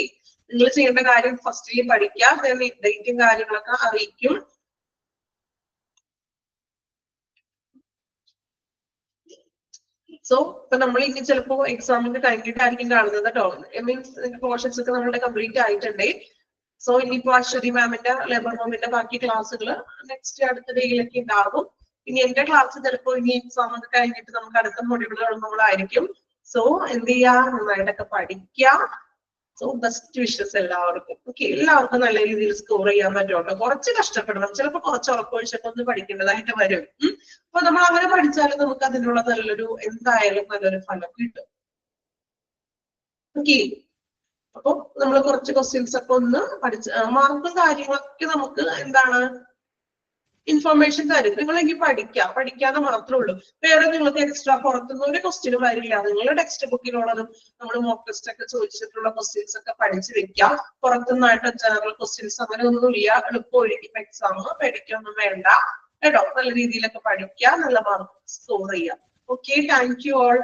നിങ്ങൾ ചെയ്യേണ്ട കാര്യം ഫസ്റ്റിൽ പഠിക്കുക. ഡേറ്റും കാര്യങ്ങളൊക്കെ അറിയിക്കും. സോ ഇപ്പൊ നമ്മൾ ഇനി ചിലപ്പോ എക്സാമിന് കഴിഞ്ഞിട്ടായിരിക്കും കാണുന്നത് കേട്ടോ. മീൻസ് പോർഷൻസ് ഒക്കെ നമ്മളുടെ കംപ്ലീറ്റ് ആയിട്ടുണ്ട്. സോ ഇനിയിപ്പോ അശ്വതി മാമിന്റെ ലേബർ റൂമിന്റെ ബാക്കി ക്ലാസ്സുകൾ നെക്സ്റ്റ് അടുത്ത ഡേയിലൊക്കെ ഉണ്ടാകും. ഇനി എന്റെ ക്ലാസ് ചിലപ്പോ ഇനി എക്സാം ഒക്കെ കഴിഞ്ഞിട്ട് നമുക്ക് അടുത്ത മൊഡ്യൂളുകൾ നമ്മളായിരിക്കും. സോ എന്ത് ചെയ്യാ? നന്നായിട്ടൊക്കെ പഠിക്കുക. സോ ബെസ്റ്റ് വിഷസ് എല്ലാവർക്കും. ഓക്കെ, എല്ലാവർക്കും നല്ല രീതിയിൽ സ്കോർ ചെയ്യാൻ പറ്റുമല്ലോ. കുറച്ച് കഷ്ടപ്പെടണം, ചിലപ്പോൾ കുറച്ച് ഉറപ്പൊഴിച്ചൊക്കെ ഒന്ന് പഠിക്കേണ്ടതായിട്ട് വരും. അപ്പൊ നമ്മൾ അങ്ങനെ പഠിച്ചാലും നമുക്ക് അതിനുള്ള നല്ലൊരു എന്തായാലും നല്ലൊരു ഫലം കിട്ടും. ഓക്കെ, അപ്പൊ നമ്മൾ കുറച്ച് ക്വസ്റ്റ്യൻസ് ഒക്കെ ഒന്ന് പഠിച്ച് മാർക്കും കാര്യങ്ങളൊക്കെ നമുക്ക് എന്താണ് ഇൻഫർമേഷൻ തരും. നിങ്ങളെങ്കിൽ പഠിക്കാതെ മാത്രമേ ഉള്ളൂ. വേറെ നിങ്ങൾക്ക് എക്സ്ട്രാ പുറത്തുനിന്ന് ഒരു ക്വസ്റ്റ്യനും വരില്ല. നിങ്ങളുടെ ടെക്സ്റ്റ് ബുക്കിലുള്ളതും നമ്മൾ മോക്ക് ടെസ്റ്റ് ഒക്കെ ചോദിച്ചിട്ടുള്ള ക്വസ്റ്റ്യൻസ് ഒക്കെ പഠിച്ചു വെക്കാം. പുറത്തുനിന്നായിട്ട് ജനറൽ ക്വസ്റ്റ്യൻസ് അങ്ങനെ ഒന്നുമില്ല. എളുപ്പമായിരിക്കും എക്സാം. പേടിക്കൊന്നും വേണ്ട കേട്ടോ. നല്ല രീതിയിലൊക്കെ പഠിക്കുക, നല്ല മാർക്ക് സ്കോർ ചെയ്യാം. Okay, thank you all.